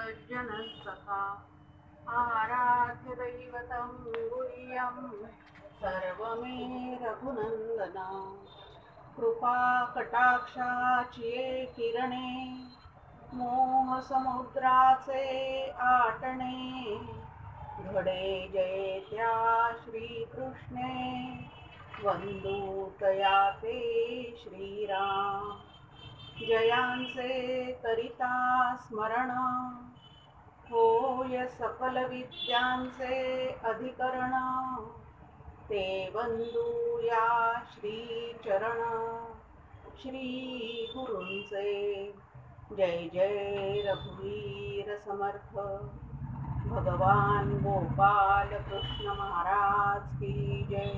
सज्जनस्तथा आराध्य दैवतं गुह्यं सर्वमे रघुनंदना कृपा कटाक्षाची किरणे मोह समुद्राचे आटणे घडे जयत्या श्रीकृष्णे वंदू तया ते श्रीराम जयांचे करिता स्मरण होय सकल विद्यांचे अधिकरण ते वंदूया श्री चरण श्री गुरूंचे जय जय रघुवीर समर्थ भगवान गोपाल कृष्ण महाराज की जय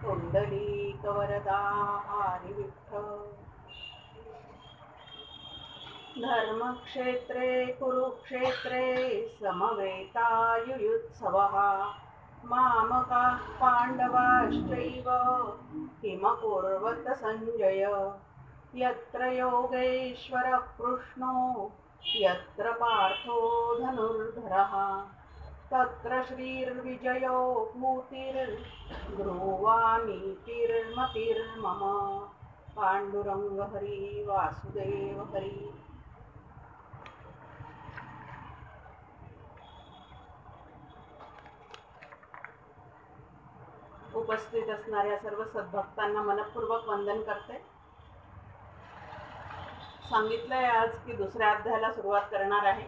कुंडलिक वरदा हरी विठ्ठल धर्मक्षेत्रे कुरुक्षेत्रे समवेतायुयुत्सवः मामकाः पाण्डवाश्चैव किमकुर्वत सञ्जय यत्र योगेश्वरः कृष्णो यत्र पार्थो धनुर्धरः तत्र श्रीर्विजयो भूतिर्ब्रुवानीतिर्मतिर्मम पांडुरंग हरी वासुदेव हरी। उपस्थित असणाऱ्या सर्व सद्भक्तांना मनपूर्वक वंदन करते। सांगितलंय आज की दुसऱ्या अध्यायाला सुरुवात करणार आहे।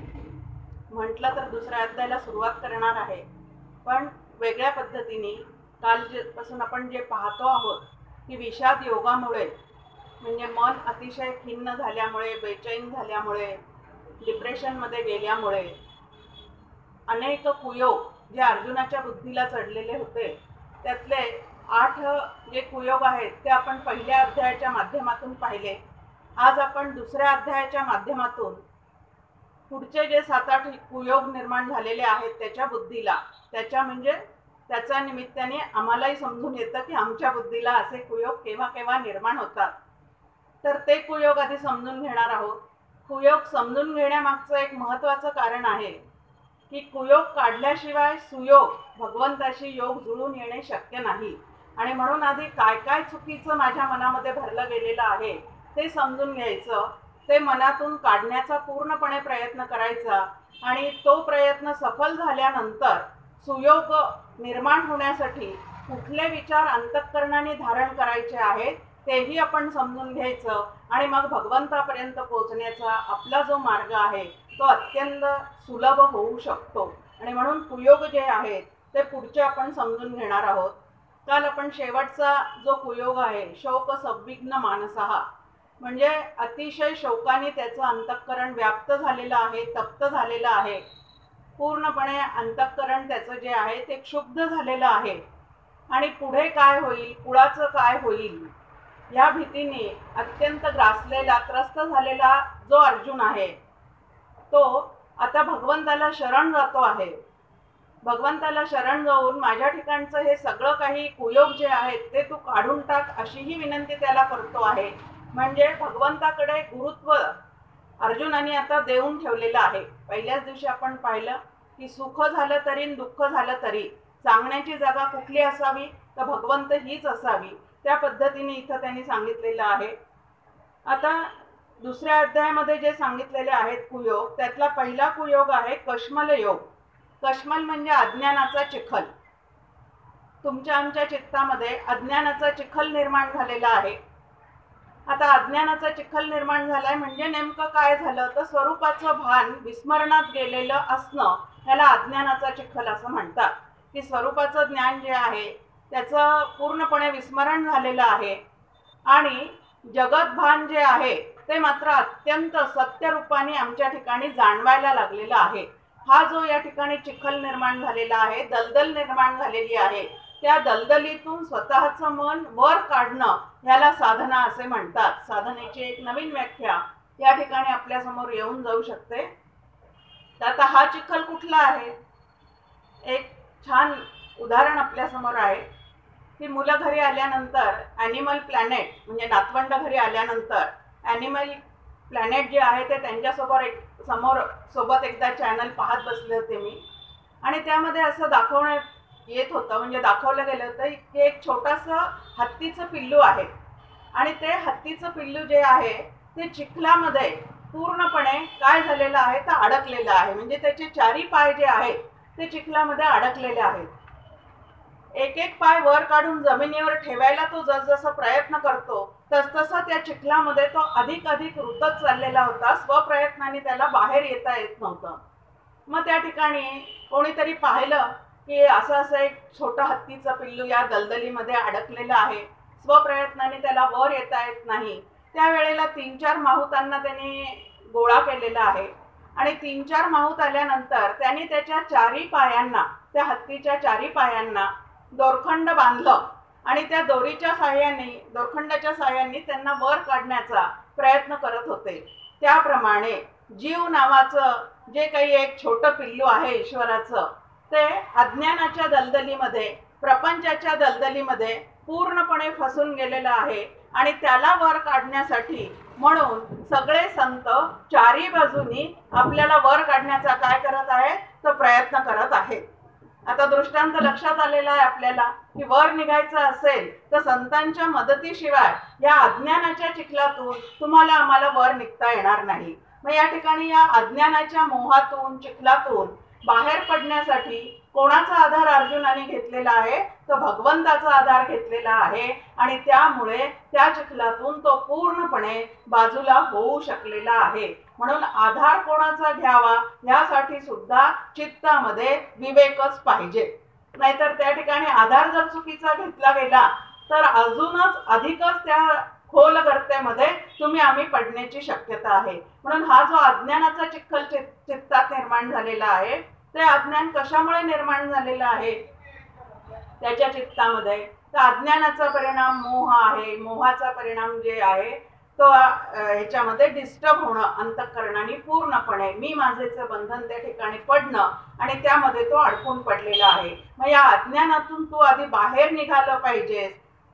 म्हटलं तर दुसऱ्या अध्यायाला सुरुवात करणार आहे, पण वेगळ्या पद्धतीने कालपासून आपण जे पाहतो आहोत की विषाद योगामुळे म्हणजे मन अतिशय खिन्न झाल्यामुळे, बेचैन झाल्यामुळे, डिप्रेशनमध्ये गेल्यामुळे अनेक कुयोग जे अर्जुनाच्या बुद्धीला चढलेले होते त्यातले 8 जे कुयोग आहेत ते आपण पहिल्या अध्यायाच्या माध्यमातून पाहिले। आज आपण दुसऱ्या अध्यायाच्या माध्यमातून पुढचे जे 7-8 कुयोग निर्माण झालेले आहेत त्याच्या बुद्धीला, त्याच्या निमित्ताने आम्हालाही समजून येतं की आमच्या बुद्धीला असे कुयोग केव्हा केव्हा निर्माण होतात। तर ते कुयोग आधी समजून घेणार आहोत। कुयोग समजून घेण्यामागचं एक महत्त्वाचं कारण आहे की कुयोग काढल्याशिवाय सुयोग भगवंताशी योग जुळून येणे शक्य नाही, आणि म्हणून आधी काय काय चुकीचं माझ्या मनामध्ये भरलं गेलेलं आहे ते समजून घ्यायचं, ते मनातून काढण्याचा पूर्णपणे प्रयत्न करायचा, आणि तो प्रयत्न सफल झाल्यानंतर सुयोग निर्माण होण्यासाठी कुठले विचार अंतःकरणाने धारण करायचे आहेत तेही आपण समजून घ्यायचं, आणि मग भगवंतापर्यंत पोहोचण्याचा आपला जो मार्ग आहे तो अत्यंत सुलभ होऊ शकतो। आणि म्हणून कुयोग जे आहेत ते पुढचे आपण समजून घेणार आहोत। काल आपण शेवटचा जो कुयोग आहे शोक संविघ्न मानसः, म्हणजे अतिशय शोकाने त्याचं अंतःकरण व्याप्त झालेलं आहे, तप्त झालेलं आहे, पूर्णपणे अंतःकरण त्याचं जे आहे ते क्षुब्ध झालेलं आहे, आणि पुढे काय होईल, कुळाचं काय होईल या भीतीने अत्यंत ग्रासलेला, त्रस्त झालेला जो अर्जुन आहे तो आता भगवंताला शरण जातो आहे। भगवंताला शरण जाऊन माझ्या ठिकाणचं हे सगळं काही कुयोग जे आहेत ते तू काढून टाक अशीही विनंती त्याला करतो आहे। म्हणजे भगवंताकडे गुरुत्व अर्जुनाने आता देऊन ठेवलेलं आहे। पहिल्याच दिवशी आपण पाहिलं की सुख झालं तरी दुःख झालं तरी सांगण्याची जागा कुठली असावी, तर भगवंत हीच असावी, त्या पद्धतीने इथं त्यांनी सांगितलेलं आहे। आता दुसऱ्या अध्यायामध्ये जे सांगितलेले आहेत कुयोग, त्यातला पहिला कुयोग आहे कश्मल योग। कश्मल म्हणजे अज्ञानाचा चिखल। तुमच्या आमच्या चित्तामध्ये अज्ञानाचा चिखल निर्माण झालेला आहे। आता अज्ञानाचा चिखल निर्माण झालाय म्हणजे नेमकं काय झालं, तर स्वरूपाचं भान विस्मरणात गेलेलं असणं ह्याला अज्ञानाचा चिखल असं म्हणतात। की स्वरूपाचं ज्ञान जे आहे त्याचं पूर्णपणे विस्मरण झालेलं आहे, आणि जगत भान जे आहे ते मात्र अत्यंत सत्य रूपाने आमच्या ठिकाणी जाणवायला लागलेलं आहे। हा जो या ठिकाणी चिखल निर्माण झालेला आहे, दलदल निर्माण झालेली आहे, त्या दलदलीतून स्वतःचं मन वर काढणं ह्याला साधना असे म्हणतात। साधनेची एक नवीन व्याख्या या ठिकाणी आपल्या समोर येऊन जाऊ शकते। तर आता हा चिखल कुठला आहे, एक छान उदाहरण आपल्या समोर आहे की मुलं घरी आल्यानंतर ॲनिमल प्लॅनेट म्हणजे नातवंड घरी आल्यानंतर ॲनिमल प्लॅनेट जे आहे ते त्यांच्यासमोर सोबत एकदा चॅनल पाहत बसले होते मी, आणि त्यामध्ये असं दाखवण्यात येत होतं, म्हणजे दाखवलं गेलं होतं की एक छोटंसं हत्तीचं पिल्लू आहे, आणि ते हत्तीचं पिल्लू जे आहे ते चिखलामध्ये पूर्णपणे काय झालेलं आहे तर अडकलेलं आहे. म्हणजे त्याचे चारी पाय जे आहेत ते चिखलामध्ये अडकलेले आहेत. एक एक पाय वर काढून जमिनीवर ठेवायला तो जसजसा प्रयत्न करतो तसतसा त्या चिखलामध्ये तो अधिक रुतत चाललेला होता. स्वप्रयत्नाने त्याला बाहेर येता येत नव्हतं. मग त्या ठिकाणी कोणीतरी पाहिलं की असं असं एक छोटं हत्तीचं पिल्लू या दलदलीमध्ये अडकलेलं आहे, स्वप्रयत्नाने त्याला वर येता येत नाही. त्यावेळेला 3-4 माहुतांना त्यांनी गोळा केलेला आहे, आणि 3-4 माहुत आल्यानंतर त्यांनी त्याच्या चारी पायांना, त्या हत्तीच्या चारी पायांना दोरखंड बांधलं, आणि त्या दोरखंडाच्या साह्याने त्यांना वर काढण्याचा प्रयत्न करत होते. त्याप्रमाणे जीव नावाचं जे काही एक छोटं पिल्लू आहे ईश्वराचं, ते अज्ञानाच्या दलदलीमध्ये, प्रपंचाच्या दलदलीमध्ये पूर्णपणे फसून गेलेलं आहे, आणि त्याला वर काढण्यासाठी म्हणून सगळे संत चारी बाजूनी आपल्याला वर काढण्याचा काय करत आहेत तर प्रयत्न करत आहेत. आता दृष्टांत लक्षात आलेला आहे आपल्याला की वर निघायचं असेल तर संतांच्या मदतीशिवाय या अज्ञानाच्या चिखलातून तुम्हाला आम्हाला वर निघता येणार नाही. मग या ठिकाणी या अज्ञानाच्या मोहातून, चिखलातून बाहेर पडण्यासाठी कोणाचा आधार अर्जुनाने घेतलेला आहे तर भगवंताचा आधार घेतलेला आहे, आणि त्यामुळे त्या चिखलातून तो पूर्णपणे बाजूला होऊ शकलेला आहे. म्हणून आधार कोणाचा घ्यावा यासाठी सुद्धा चित्तामध्ये विवेकच पाहिजे. नाहीतर त्या ठिकाणी आधार जर चुकीचा घेतला गेला तर अजूनच अधिकच त्या खोल गर्तेमध्ये आम्ही पडण्याची शक्यता आहे. म्हणून हा जो अज्ञानाचा चिखल चित्तात निर्माण झालेला आहे, ते अज्ञान कशामुळे निर्माण झालेलं आहे त्याच्या चित्तामध्ये, तर अज्ञानाचा परिणाम मोह आहे. मोहाचा परिणाम जे आहे तो ह्याच्यामध्ये डिस्टर्ब होणं, अंतःकरणाने पूर्णपणे मी माझेचं बंधन त्या ठिकाणी पडणं, आणि त्यामध्ये तो अडकून पडलेला आहे. मग या अज्ञानातून तू आधी बाहेर निघालं पाहिजेस.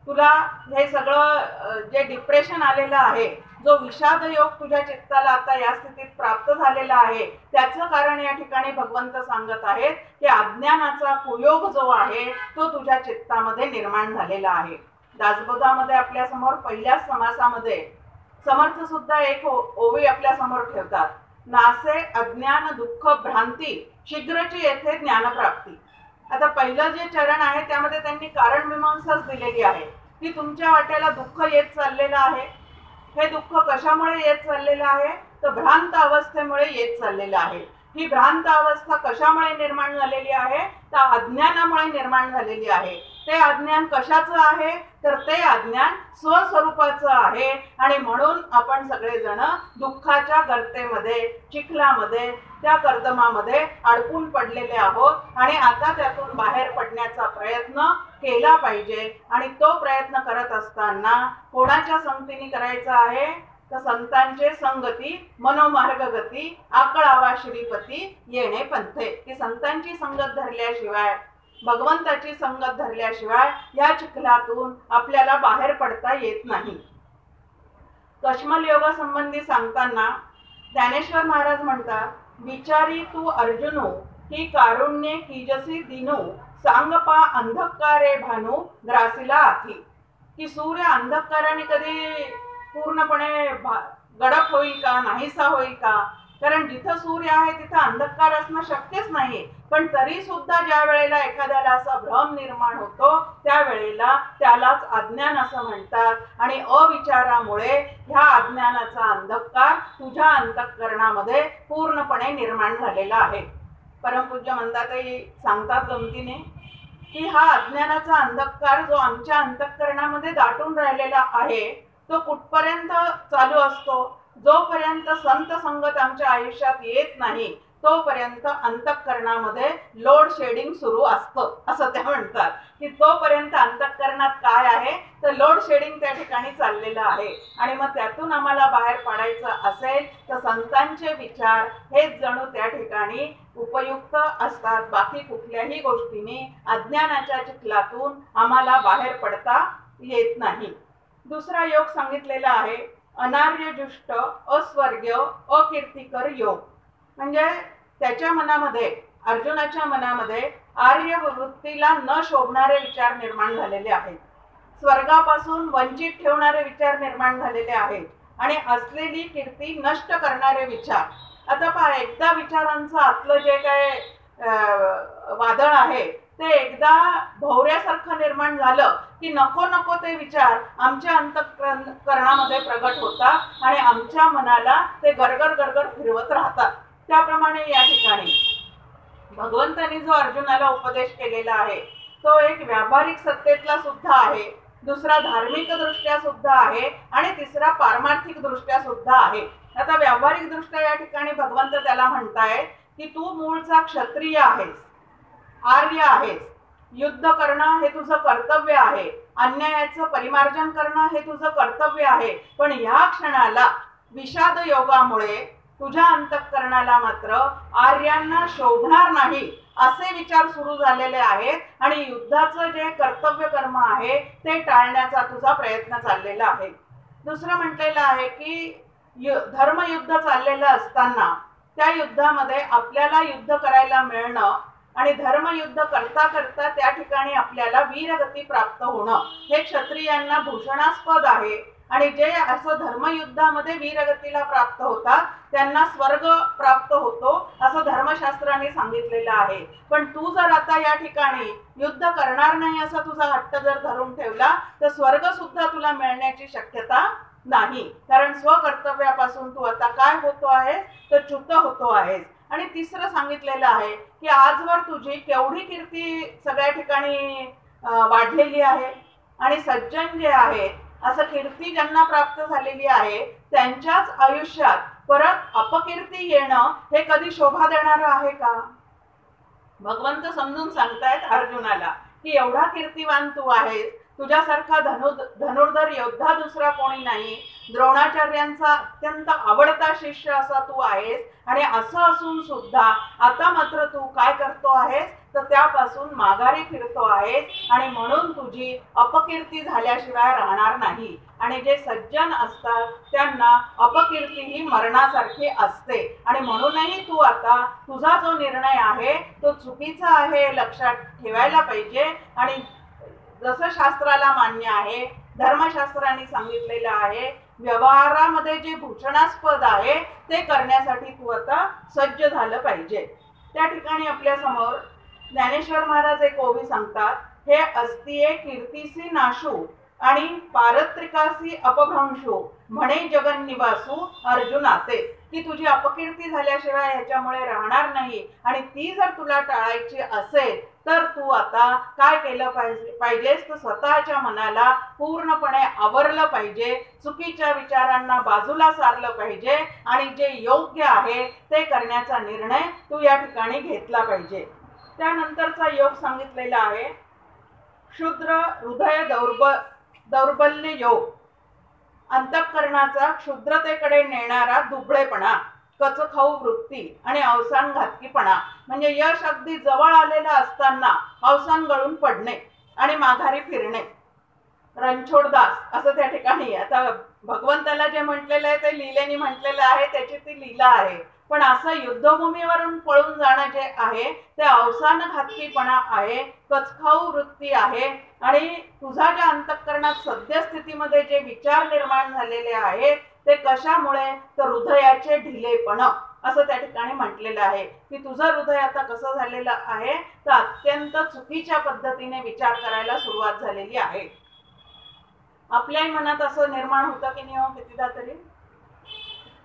तुला हे सगळं जे डिप्रेशन आलेलं आहे, जो विषाद योग तुझ्या चित्ताला आता या स्थितीत प्राप्त झालेला आहे, त्याचं कारण या ठिकाणी भगवंत सांगत आहेत की अज्ञानाचा कुयोग जो आहे तो तुझ्या चित्तामध्ये निर्माण झालेला आहे. दासबोधामध्ये आपल्या समोर पहिल्याच समासामध्ये समर्थ सुद्धा एक ओवी आपल्या समोर ठेवतात. नासे अज्ञान दुःख भ्रांती, शीघ्रची येथे ज्ञानप्राप्ती. आता पहिलं जे चरण आहे त्यामध्ये त्यांनी कारण मीमांसाच दिलेली आहे की तुमच्या वाट्याला दुःख येत चाललेलं आहे. हे दुःख कशामुळे येत चाललेलं आहे तर भ्रांत अवस्थेमुळे येत चाललेलं आहे. ही भ्रांत अवस्था कशामुळे निर्माण झालेली आहे तर अज्ञानामुळे निर्माण झालेली आहे. ते अज्ञान कशाचं आहे तर ते अज्ञान स्वस्वरूपाचं आहे, आणि म्हणून आपण सगळेजण दुःखाच्या गर्तेमध्ये, चिखलामध्ये, त्या कर्दमामध्ये अडकून पडलेले आहोत, आणि आता त्यातून बाहेर पडण्याचा प्रयत्न केला पाहिजे. आणि तो प्रयत्न करत असताना कोणाच्या संगतीने करायचा आहे तर संतांचे संगती, मनोमार्गगती, आकळावा श्रीपती येणे पंथे. की संतांची संगत धरल्याशिवाय, भगवंताची संगत धरल्याशिवाय या चिखलातून आपल्याला बाहेर पडता येत नाही. कश्मल योगा संबंधी सांगताना ज्ञानेश्वर महाराज म्हणतात, विचारी तू अर्जुनो ही कारुण्ये कीजसी दिनो, सांगपा अंधकारे भानू ग्रासीला आथी. की सूर्य अंधकाराने कधी पूर्णपणे गडप होईल का, नाहीसा होईल का? कारण जिथं सूर्य आहे तिथं अंधकार असणं शक्यच नाही. पण तरी सुद्धा ज्या वेळेला एखाद्याला असा भ्रम निर्माण होतो त्यावेळेला त्यालाच अज्ञान असं म्हणतात, आणि अविचारामुळे ह्या अज्ञानाचा अंधकार तुझ्या अंतःकरणामध्ये पूर्णपणे निर्माण झालेला आहे. परमपूज्य मंदाताई सांगतात गमतीने की हा अज्ञानाचा अंधकार जो आमच्या अंतःकरणामध्ये दाटून राहिलेला आहे तो कुठपर्यंत चालू असतो, जोपर्यंत संत संगत आमच्या आयुष्यात येत नाही तोपर्यंत अंतःकरणामध्ये लोड शेडिंग सुरू असतं, असं ते म्हणतात. की तोपर्यंत अंतःकरणात काय आहे तर लोड शेडिंग त्या ठिकाणी चाललेलं आहे. आणि मग त्यातून आम्हाला बाहेर पडायचं असेल तर संतांचे विचार हेच जणू त्या ठिकाणी उपयुक्त असतात. बाकी कुठल्याही गोष्टीने अज्ञानाच्या चिखलातून आम्हाला बाहेर पडता येत नाही. दुसरा योग सांगितलेला आहे अनार्यजुष्ट, अस्वर्ग्य, अकीर्तिकर योग. म्हणजे त्याच्या मनामध्ये, अर्जुनाच्या मनामध्ये आर्य वृत्तीला न शोभणारे विचार निर्माण झालेले आहेत, स्वर्गापासून वंचित ठेवणारे विचार निर्माण झालेले आहेत आणि असलेली कीर्ती नष्ट करणारे विचार. आता पहा, एकदा विचारांचं आतलं जे काय वादळ आहे ते एकदा भोवऱ्यासारखं निर्माण झालं की नको नको ते विचार आमच्या अंतःकरणामध्ये प्रगट होतात आणि आमच्या मनाला ते गरगर गरगर फिरवत राहतात. त्याप्रमाणे या ठिकाणी भगवंतांनी जो अर्जुनाला उपदेश केलेला आहे तो एक व्यावहारिक सत्तेतला सुद्धा आहे, दुसरा धार्मिक दृष्ट्या सुद्धा आहे आणि तिसरा पारमार्थिक दृष्ट्या सुद्धा आहे. आता व्यावहारिक दृष्ट्या या ठिकाणी भगवंत त्याला म्हणतायत की तू मूळचा क्षत्रिय आहेस, आर्य आहेस, युद्ध करणं हे तुझं कर्तव्य आहे, अन्यायाचं परिमार्जन करणं हे तुझं कर्तव्य आहे. पण या क्षणाला विषाद योगामुळे तुझ्या अंतःकरणाला मात्र आर्यांना शोभणार नाही असे विचार सुरू झालेले आहेत आणि युद्धाचं जे कर्तव्य कर्म आहे ते टाळण्याचा तुझा प्रयत्न चाललेला आहे. दुसरं म्हटलेलं आहे की धर्मयुद्ध चाललेलं असताना त्या युद्धामध्ये आपल्याला युद्ध करायला मिळणं आणि धर्मयुद्ध करता करता त्या ठिकाणी आपल्याला वीरगती प्राप्त होणं हे क्षत्रियांना भूषणास्पद आहे. आणि जे असं धर्मयुद्धामध्ये वीरगतीला प्राप्त होतात त्यांना स्वर्ग प्राप्त होतो असं धर्मशास्त्राने सांगितलेलं आहे. पण तू जर आता या ठिकाणी युद्ध करणार नाही असा तुझा हट्ट जर धरून ठेवला तर स्वर्ग सुद्धा तुला मिळण्याची शक्यता नाही, कारण स्वकर्तव्यापासून तू आता काय होतो आहेस तर च्युत होतो आहेस. आणि तिसरं सांगितलेलं आहे की आजवर तुझी केवढी कीर्ती सगळ्या ठिकाणी वाढलेली आहे आणि सज्जन जे आहेत असं कीर्ती ज्यांना प्राप्त झालेली आहे त्यांच्याच आयुष्यात परत अपकीर्ती येणं हे कधी शोभा देणारं आहे का? भगवंत समजून सांगतायत अर्जुनाला की एवढा कीर्तिवान तू आहेस, तुझ्यासारखा धनुर्धर योद्धा दुसरा कोणी नाही, द्रोणाचार्यांचा अत्यंत आवडता शिष्य असा तू आहेस आणि असं असून सुद्धा आता मात्र तू काय करतो आहेस तर त्यापासून माघारी फिरतो आहेस आणि म्हणून तुझी अपकीर्ती झाल्याशिवाय राहणार नाही. आणि जे सज्जन असतात त्यांना अपकीर्ती ही मरणासारखी असते आणि म्हणूनही तू आता तुझा जो निर्णय आहे तो चुकीचा आहे लक्षात ठेवायला पाहिजे. आणि जसं शास्त्राला मान्य आहे, धर्मशास्त्राने सांगितलेलं आहे, व्यवहारामध्ये जे भूषणास्पद आहे ते करण्यासाठी तू आता सज्ज झालं पाहिजे. त्या ठिकाणी आपल्या समोर ज्ञानेश्वर महाराज एक ओवी सांगतात, हे अस्तिये कीर्तीसी नाशू आणि पारत्रिकासी अपभ्रंशू म्हणे जगन्निवासू अर्जुनाते, की तुझी अपकीर्ती झाल्याशिवाय ह्याच्यामुळे राहणार नाही आणि ती जर तुला टाळायची असेल तर तू आता काय केलं पाहिजेस तर स्वतःच्या मनाला पूर्णपणे आवरलं पाहिजे, चुकीच्या विचारांना बाजूला सारलं पाहिजे आणि जे योग्य आहे ते करण्याचा निर्णय तू या ठिकाणी घेतला पाहिजे. त्यानंतरचा योग सांगितलेला आहे क्षुद्र हृदय दौर्बल्य योग, अंतःकरणाचा क्षुद्रतेकडे नेणारा दुबळेपणा, कचखाऊ वृत्ती आणि अवसान घातकीपणा. म्हणजे यश अगदी जवळ आलेलं असताना अवसान गळून पडणे आणि माघारी फिरणे. रणछोडदास असं त्या ठिकाणी, आता भगवंताला जे म्हटलेलं आहे ते लीलेने म्हटलेलं आहे, त्याची ती लीला आहे. पण असं युद्धभूमीवरून पळून जाणं जे आहे ते अवसान घातकीपणा आहे, कचखाऊ वृत्ती आहे. आणि तुझा ज्या अंतःकरणात सद्यस्थितीमध्ये जे विचार निर्माण झालेले आहेत ते कशामुळे तर हृदयाचे ढिलेपणा असं त्या ठिकाणी म्हटलेलं आहे की तुझं हृदय आता कसं झालेलं आहे तर अत्यंत चुकीच्या पद्धतीने विचार करायला सुरुवात झालेली आहे. आपल्याही मनात असं निर्माण होतं की नाही हो कितीदा तरी,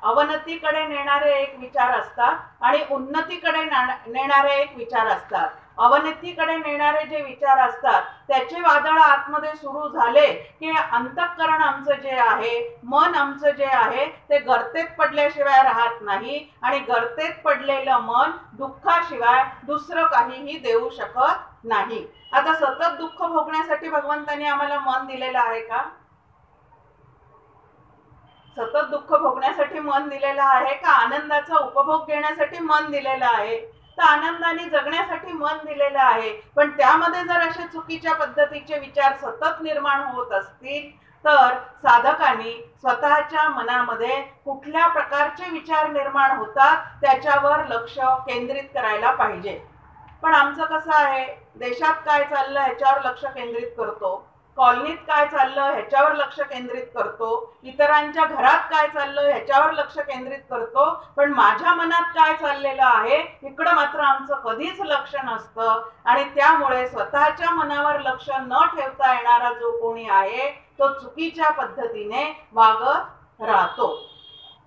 अवनतीकडे नेणारे एक विचार असतात आणि उन्नतीकडे नेणारे एक विचार असतात. अवनतीकडे नेणारे जे विचार असतात त्याचे वादळ आतमध्ये सुरू झाले की अंतःकरण आमचं जे आहे, मन आमचं जे आहे ते गर्तेत पडल्याशिवाय राहत नाही आणि गर्तेत पडलेलं मन दुःखाशिवाय दुसरं काहीही देऊ शकत नाही. आता सतत दुःख भोगण्यासाठी भगवंतांनी आम्हाला मन दिलेलं आहे का? सतत दुःख भोगण्यासाठी मन दिलेलं आहे का आनंदाचा उपभोग घेण्यासाठी मन दिलेलं आहे? तर आनंदाने जगण्यासाठी मन दिलेलं आहे. पण त्यामध्ये जर अशा चुकीच्या पद्धतीचे विचार सतत निर्माण होत असतील तर साधकांनी स्वतःच्या मनामध्ये कुठल्या प्रकारचे विचार निर्माण होतात त्याच्यावर लक्ष केंद्रित करायला पाहिजे. पण आमचं कसं आहे, देशात काय चाललं ह्याच्यावर लक्ष केंद्रित करतो, कॉलनीत काय चाललं ह्याच्यावर लक्ष केंद्रित करतो, इतरांच्या घरात काय चाललं ह्याच्यावर लक्ष केंद्रित करतो, पण माझ्या मनात काय चाललेलं आहे इकडं मात्र आमचं कधीच लक्ष नसतं. आणि त्यामुळे स्वतःच्या मनावर लक्ष न ठेवता येणारा जो कोणी आहे तो चुकीच्या पद्धतीने वागत राहतो.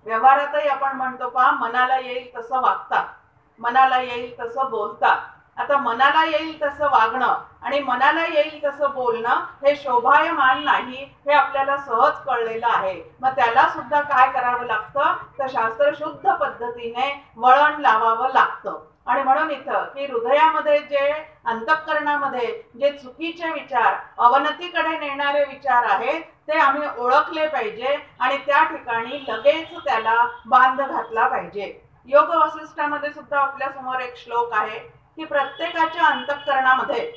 व्यवहारातही आपण म्हणतो पहा, मनाला येईल तसं वागतात, मनाला येईल तसं बोलतात. आता मनाला येईल तसं वागणं आणि मनाला येईल तसं बोलणं हे शोभायमान नाही, हे आपल्याला सहज कळलेलं आहे. मग त्याला सुद्धा काय करावं लागतं, तर शास्त्रशुद्ध पद्धतीने वळण लावावं लागतं. आणि म्हणून इथं की हृदयामध्ये जे अंतःकरणामध्ये जे चुकीचे विचार, अवनतीकडे नेणारे विचार आहेत ते आम्ही ओळखले पाहिजे आणि त्या ठिकाणी लगेच त्याला बांध घातला पाहिजे. योग वसिष्ठामध्ये सुद्धा आपल्या समोर एक श्लोक आहे की प्रत्येकाच्या अंतःकरणामध्ये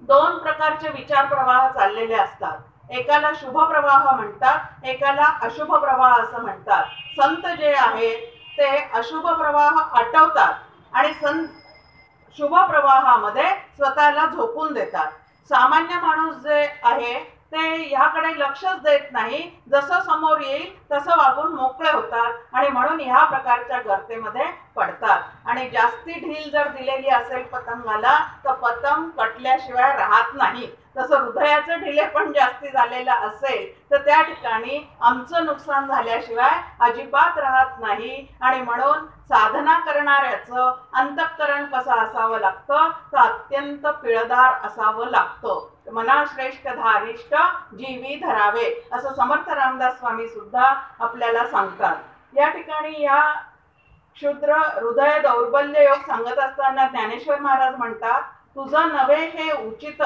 दोन प्रकारचे विचार प्रवाह चाललेले असतात. एकाला शुभ प्रवाह म्हणतात, एकाला अशुभ प्रवाह असं म्हणतात. संत जे आहे ते अशुभ प्रवाह आटवतात आणि शुभ प्रवाहामध्ये स्वतःला झोकून देतात. सामान्य माणूस जे आहे ते ह्याकडे लक्षच देत नाही, जसं समोर येईल तसं वागून मोकळे होतात आणि म्हणून ह्या प्रकारच्या गर्तेमध्ये पडतात. आणि जास्ती ढील जर दिलेली असेल पतंगाला तर पतंग कटल्याशिवाय राहत नाही. तसं हृदयाचं ढिले पण जास्ती झालेलं असेल तर त्या ठिकाणी आमचं नुकसान झाल्याशिवाय अजिबात राहत नाही. आणि म्हणून साधना करणाऱ्याचं अंतःकरण कसं असावं लागतं, तर अत्यंत पिळदार असावं लागतं. मनाश्रेष्ठ धारिष्ठ जीवी धरावे असं समर्थ रामदास स्वामी सुद्धा आपल्याला सांगतात. या ठिकाणी या क्षुद्र हृदय दौर्बल्य योग सांगत असताना ज्ञानेश्वर महाराज म्हणतात, तुझं नवे हे उचित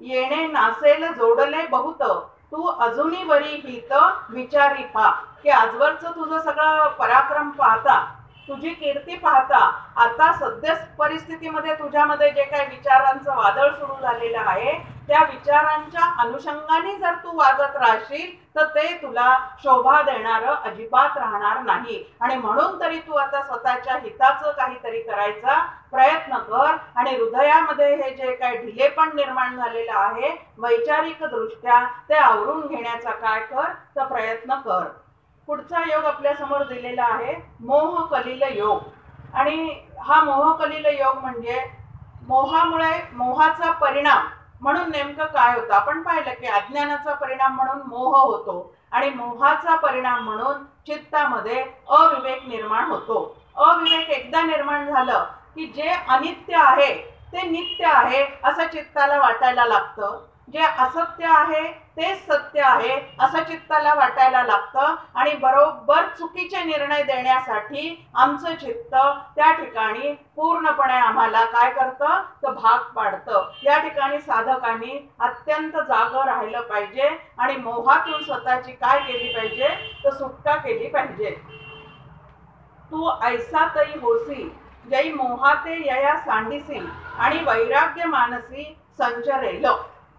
येणे नासेल जोडले बहुत, तू अजूनही वरी हित विचारी पा. की आजवरचं तुझं सगळं पराक्रम पाहता, तुझी कीर्ती पाहता, आता सद्य परिस्थितीमध्ये तुझ्यामध्ये जे काही विचारांचं वादळ सुरू झालेलं आहे त्या विचारांच्या अनुषंगाने जर तू वागत राहशील तर ते तुला शोभा देणारं अजिबात राहणार नाही. आणि म्हणून तरी तू आता स्वतःच्या हिताचं काहीतरी करायचा प्रयत्न कर आणि हृदयामध्ये हे जे काही ढिलेपण निर्माण झालेलं आहे वैचारिक दृष्ट्या ते आवरून घेण्याचा काय कर तर प्रयत्न कर. पुढचा योग आपल्या समोर दिलेला आहे मोह कलिल योग. आणि हा मोह कलिल योग म्हणजे मोहामुळे मोहाचा परिणाम म्हणून नेमकं काय होतं आपण पाहिलं की अज्ञानाचा परिणाम म्हणून मोह होतो आणि मोहाचा परिणाम म्हणून चित्तामध्ये अविवेक निर्माण होतो. अविवेक एकदा निर्माण झालं की जे अनित्य आहे ते नित्य आहे असं चित्ताला वाटायला लागतं, जे असत्य आहे तेच सत्य आहे असं चित्ताला वाटायला लागतं आणि बरोबर चुकीचे निर्णय देण्यासाठी आमचं चित्त त्या ठिकाणी पूर्णपणे आम्हाला काय करतं तर भाग पाडतं. या ठिकाणी साधकांनी अत्यंत जागं राहिलं पाहिजे आणि मोहातून स्वतःची काय केली पाहिजे तर सुटका केली पाहिजे. तू ऐसा तई होसी जै मोहाते यया सांडिसी आणि वैराग्य मानसी संचरेल.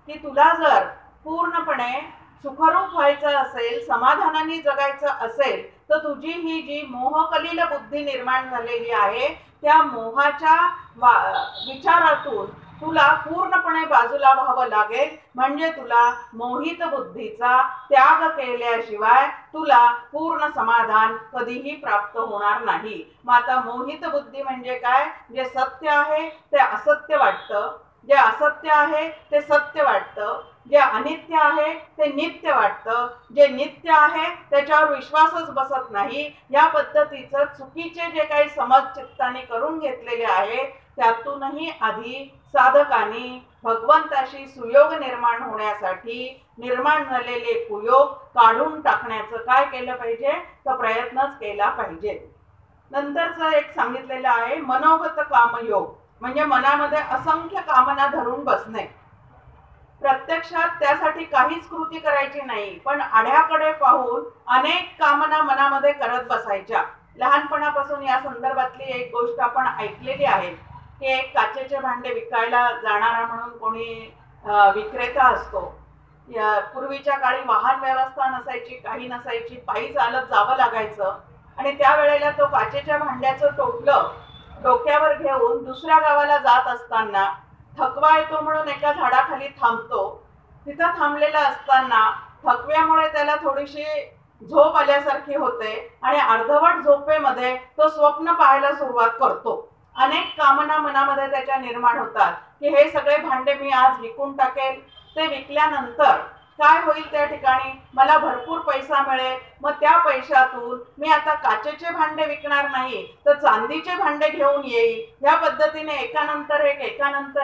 की तुला जर पूर्णपणे सुखरूप व्हायचं असेल, समाधानाने जगायचं असेल तर तुझी ही जी मोहकलिल बुद्धी निर्माण झालेली आहे त्या मोहाच्या विचारातून तुला पूर्णपणे बाजूला व्हावं लागेल. म्हणजे तुला मोहित बुद्धीचा त्याग केल्याशिवाय तुला पूर्ण समाधान कधीही प्राप्त होणार नाही. मग आता मोहित बुद्धी म्हणजे काय, जे सत्य आहे ते असत्य वाटतं, जे असत्य आहे ते सत्य वाटतं, जे अनित्य आहे ते नित्य वाटतं, जे नित्य आहे त्याच्यावर विश्वासच बसत नाही. या पद्धतीचं चुकीचे जे काही समज चित्ताने करून घेतलेले आहे त्यातूनही आधी साधकांनी भगवंताशी सुयोग निर्माण होण्यासाठी निर्माण झालेले कुयोग काढून टाकण्याचं काय केलं पाहिजे तर प्रयत्नच केला पाहिजे. नंतरचं एक सांगितलेलं आहे मनोगत कामयोग, म्हणजे मनामध्ये असंख्य कामना धरून बसणे. प्रत्यक्षात त्यासाठी काहीच कृती करायची नाही पण आढ्याकडे पाहून अनेक कामना मनामध्ये करत बसायच्या. लहानपणापासून या संदर्भातली एक गोष्ट आपण ऐकलेली आहे की एक काचेचे भांडे विकायला जाणारा म्हणून कोणी विक्रेता असतो. पूर्वीच्या काळी वाहन व्यवस्था नसायची, काही नसायची, पायी चालत जावं लागायचं आणि त्यावेळेला तो काचेच्या भांड्याचं टोपलं डोक्यावर घेऊन दुसऱ्या गावाला जात असताना थकवा येतो म्हणून एका झाडाखाली थांबतो. तिथं थांबलेला असताना थकव्यामुळे त्याला थोडीशी झोप आल्यासारखी होते आणि अर्धवट झोपेमध्ये तो स्वप्न पाहायला सुरुवात करतो. अनेक कामना मनामध्ये त्याच्या निर्माण होतात की हे सगळे भांडे मी आज विकून टाकेल, ते विकल्यानंतर काय होईल, त्या ठिकाणी मला भरपूर पैसा मिळेल, मग त्या पैशातून मी आता काचेचे भांडे विकणार नाही तर चांदीचे भांडे घेऊन येईल. या पद्धतीने एकानंतर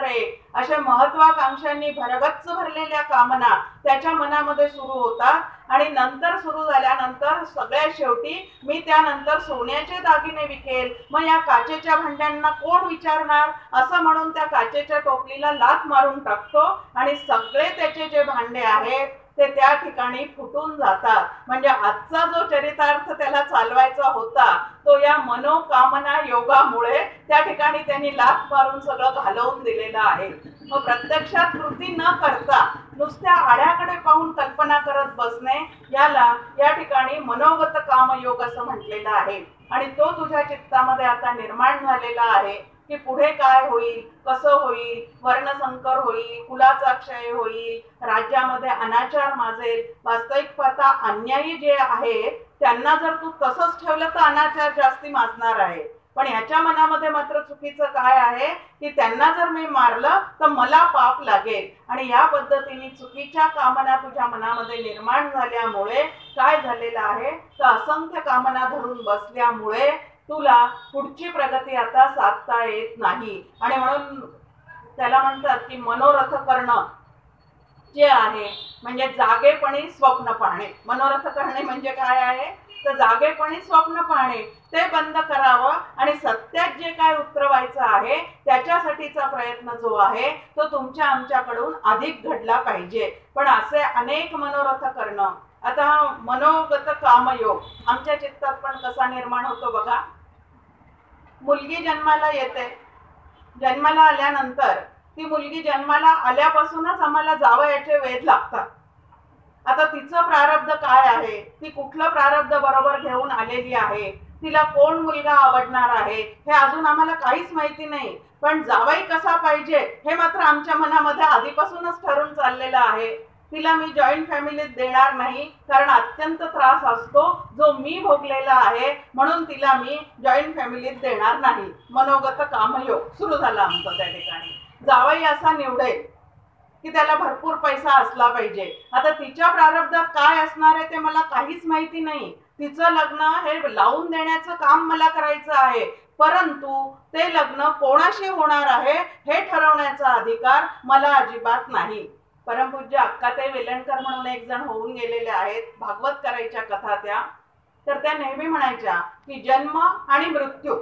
एक अशा महत्वाकांक्षांनी भरगच्च भरलेल्या कामना त्याच्या मनामध्ये सुरू होतात आणि नंतर सुरू झाल्यानंतर सगळ्यात शेवटी मी त्यानंतर सोन्याचे दागिने विकेल, मग या काचेच्या भांड्यांना कोण विचारणार, असं म्हणून त्या काचेच्या टोपलीला लाथ मारून टाकतो आणि सगळे त्याचे जे भांडे आहेत ते त्या ठिकाणी फुटून जातात. म्हणजे आजचा जो चरितार्थ त्याला चालवायचा होता तो या मनोकामना योगामुळे त्या ठिकाणी त्यांनी लाथ मारून सगळं घालवून दिलेलं आहे. मग प्रत्यक्षात कृती न करता नुसत्या आड्याकडे पाहून कल्पना करत बसणे याला या ठिकाणी मनोगत कामयोग असं म्हटलेलं आहे. आणि तो तुझ्या चित्तामध्ये आता निर्माण झालेला आहे की पुढे काय होईल, कसं होईल, वर्णसंकर होईल, कुलाचा क्षय होईल, राज्यामध्ये अनाचार माजेल. वास्तविक पाहता अन्यायी जे आहे त्यांना जर तू तसंच ठेवलं तर अनाचार जास्ती माजणार आहे. पण ह्याच्या मनामध्ये मात्र चुकीचं काय आहे की त्यांना जर मी मारलं तर मला पाप लागेल. आणि या पद्धतीने चुकीच्या कामना तुझ्या मनामध्ये निर्माण झाल्यामुळे काय झालेलं आहे तर असंख्य कामना धरून बसल्यामुळे तुला पुढची प्रगती आता साधता येत नाही. आणि म्हणून त्याला म्हणतात की मनोरथ करणं जे आहे म्हणजे जागेपणी स्वप्न पाहणे. मनोरथ करणे म्हणजे काय आहे तर जागेपणी स्वप्न पाहणे, ते बंद करावं आणि सत्यात जे काय उतरवायचं आहे त्याच्यासाठीचा प्रयत्न जो आहे तो तुमच्या आमच्याकडून अधिक घडला पाहिजे. पण असे अनेक मनोरथ करणं, आता मनोगत कामयोग आमच्या चित्तात पण कसा निर्माण होतो बघा. मुलगी जन्माला येते, जन्माला आल्यानंतर ती मुलगी जन्माला आल्यापासूनच आम्हाला जावयाचे वेध लागतात. आता तिचं प्रारब्ध काय आहे, ती कुठलं प्रारब्ध बरोबर घेऊन आलेली आहे, तिला कोण मुलगा आवडणार आहे हे अजून आम्हाला काहीच माहिती नाही. पण जावई कसा पाहिजे हे मात्र आमच्या मनामध्ये आधीपासूनच ठरून चाललेलं आहे. तिला मी जॉईंट फॅमिलीत देणार नाही कारण अत्यंत त्रास असतो जो मी भोगलेला आहे, म्हणून तिला मी जॉईंट फॅमिलीत देणार नाही. मनोगत कामयोग सुरू झाला आमचं त्या ठिकाणी. जावई असा निवडेल की त्याला भरपूर पैसा असला पाहिजे. आता तिच्या प्रारब्धात काय असणार आहे ते मला काहीच माहिती नाही. तिचं लग्न हे लावून देण्याचं काम मला करायचं आहे, परंतु ते लग्न कोणाशी होणार आहे हे ठरवण्याचा अधिकार मला अजिबात नाही. परमपूज्य अक्काताई वेलणकर म्हणून एक जण होऊन गेलेले आहेत, भागवत करायच्या कथा त्या, तर त्या नेहमी म्हणायच्या की जन्म आणि मृत्यू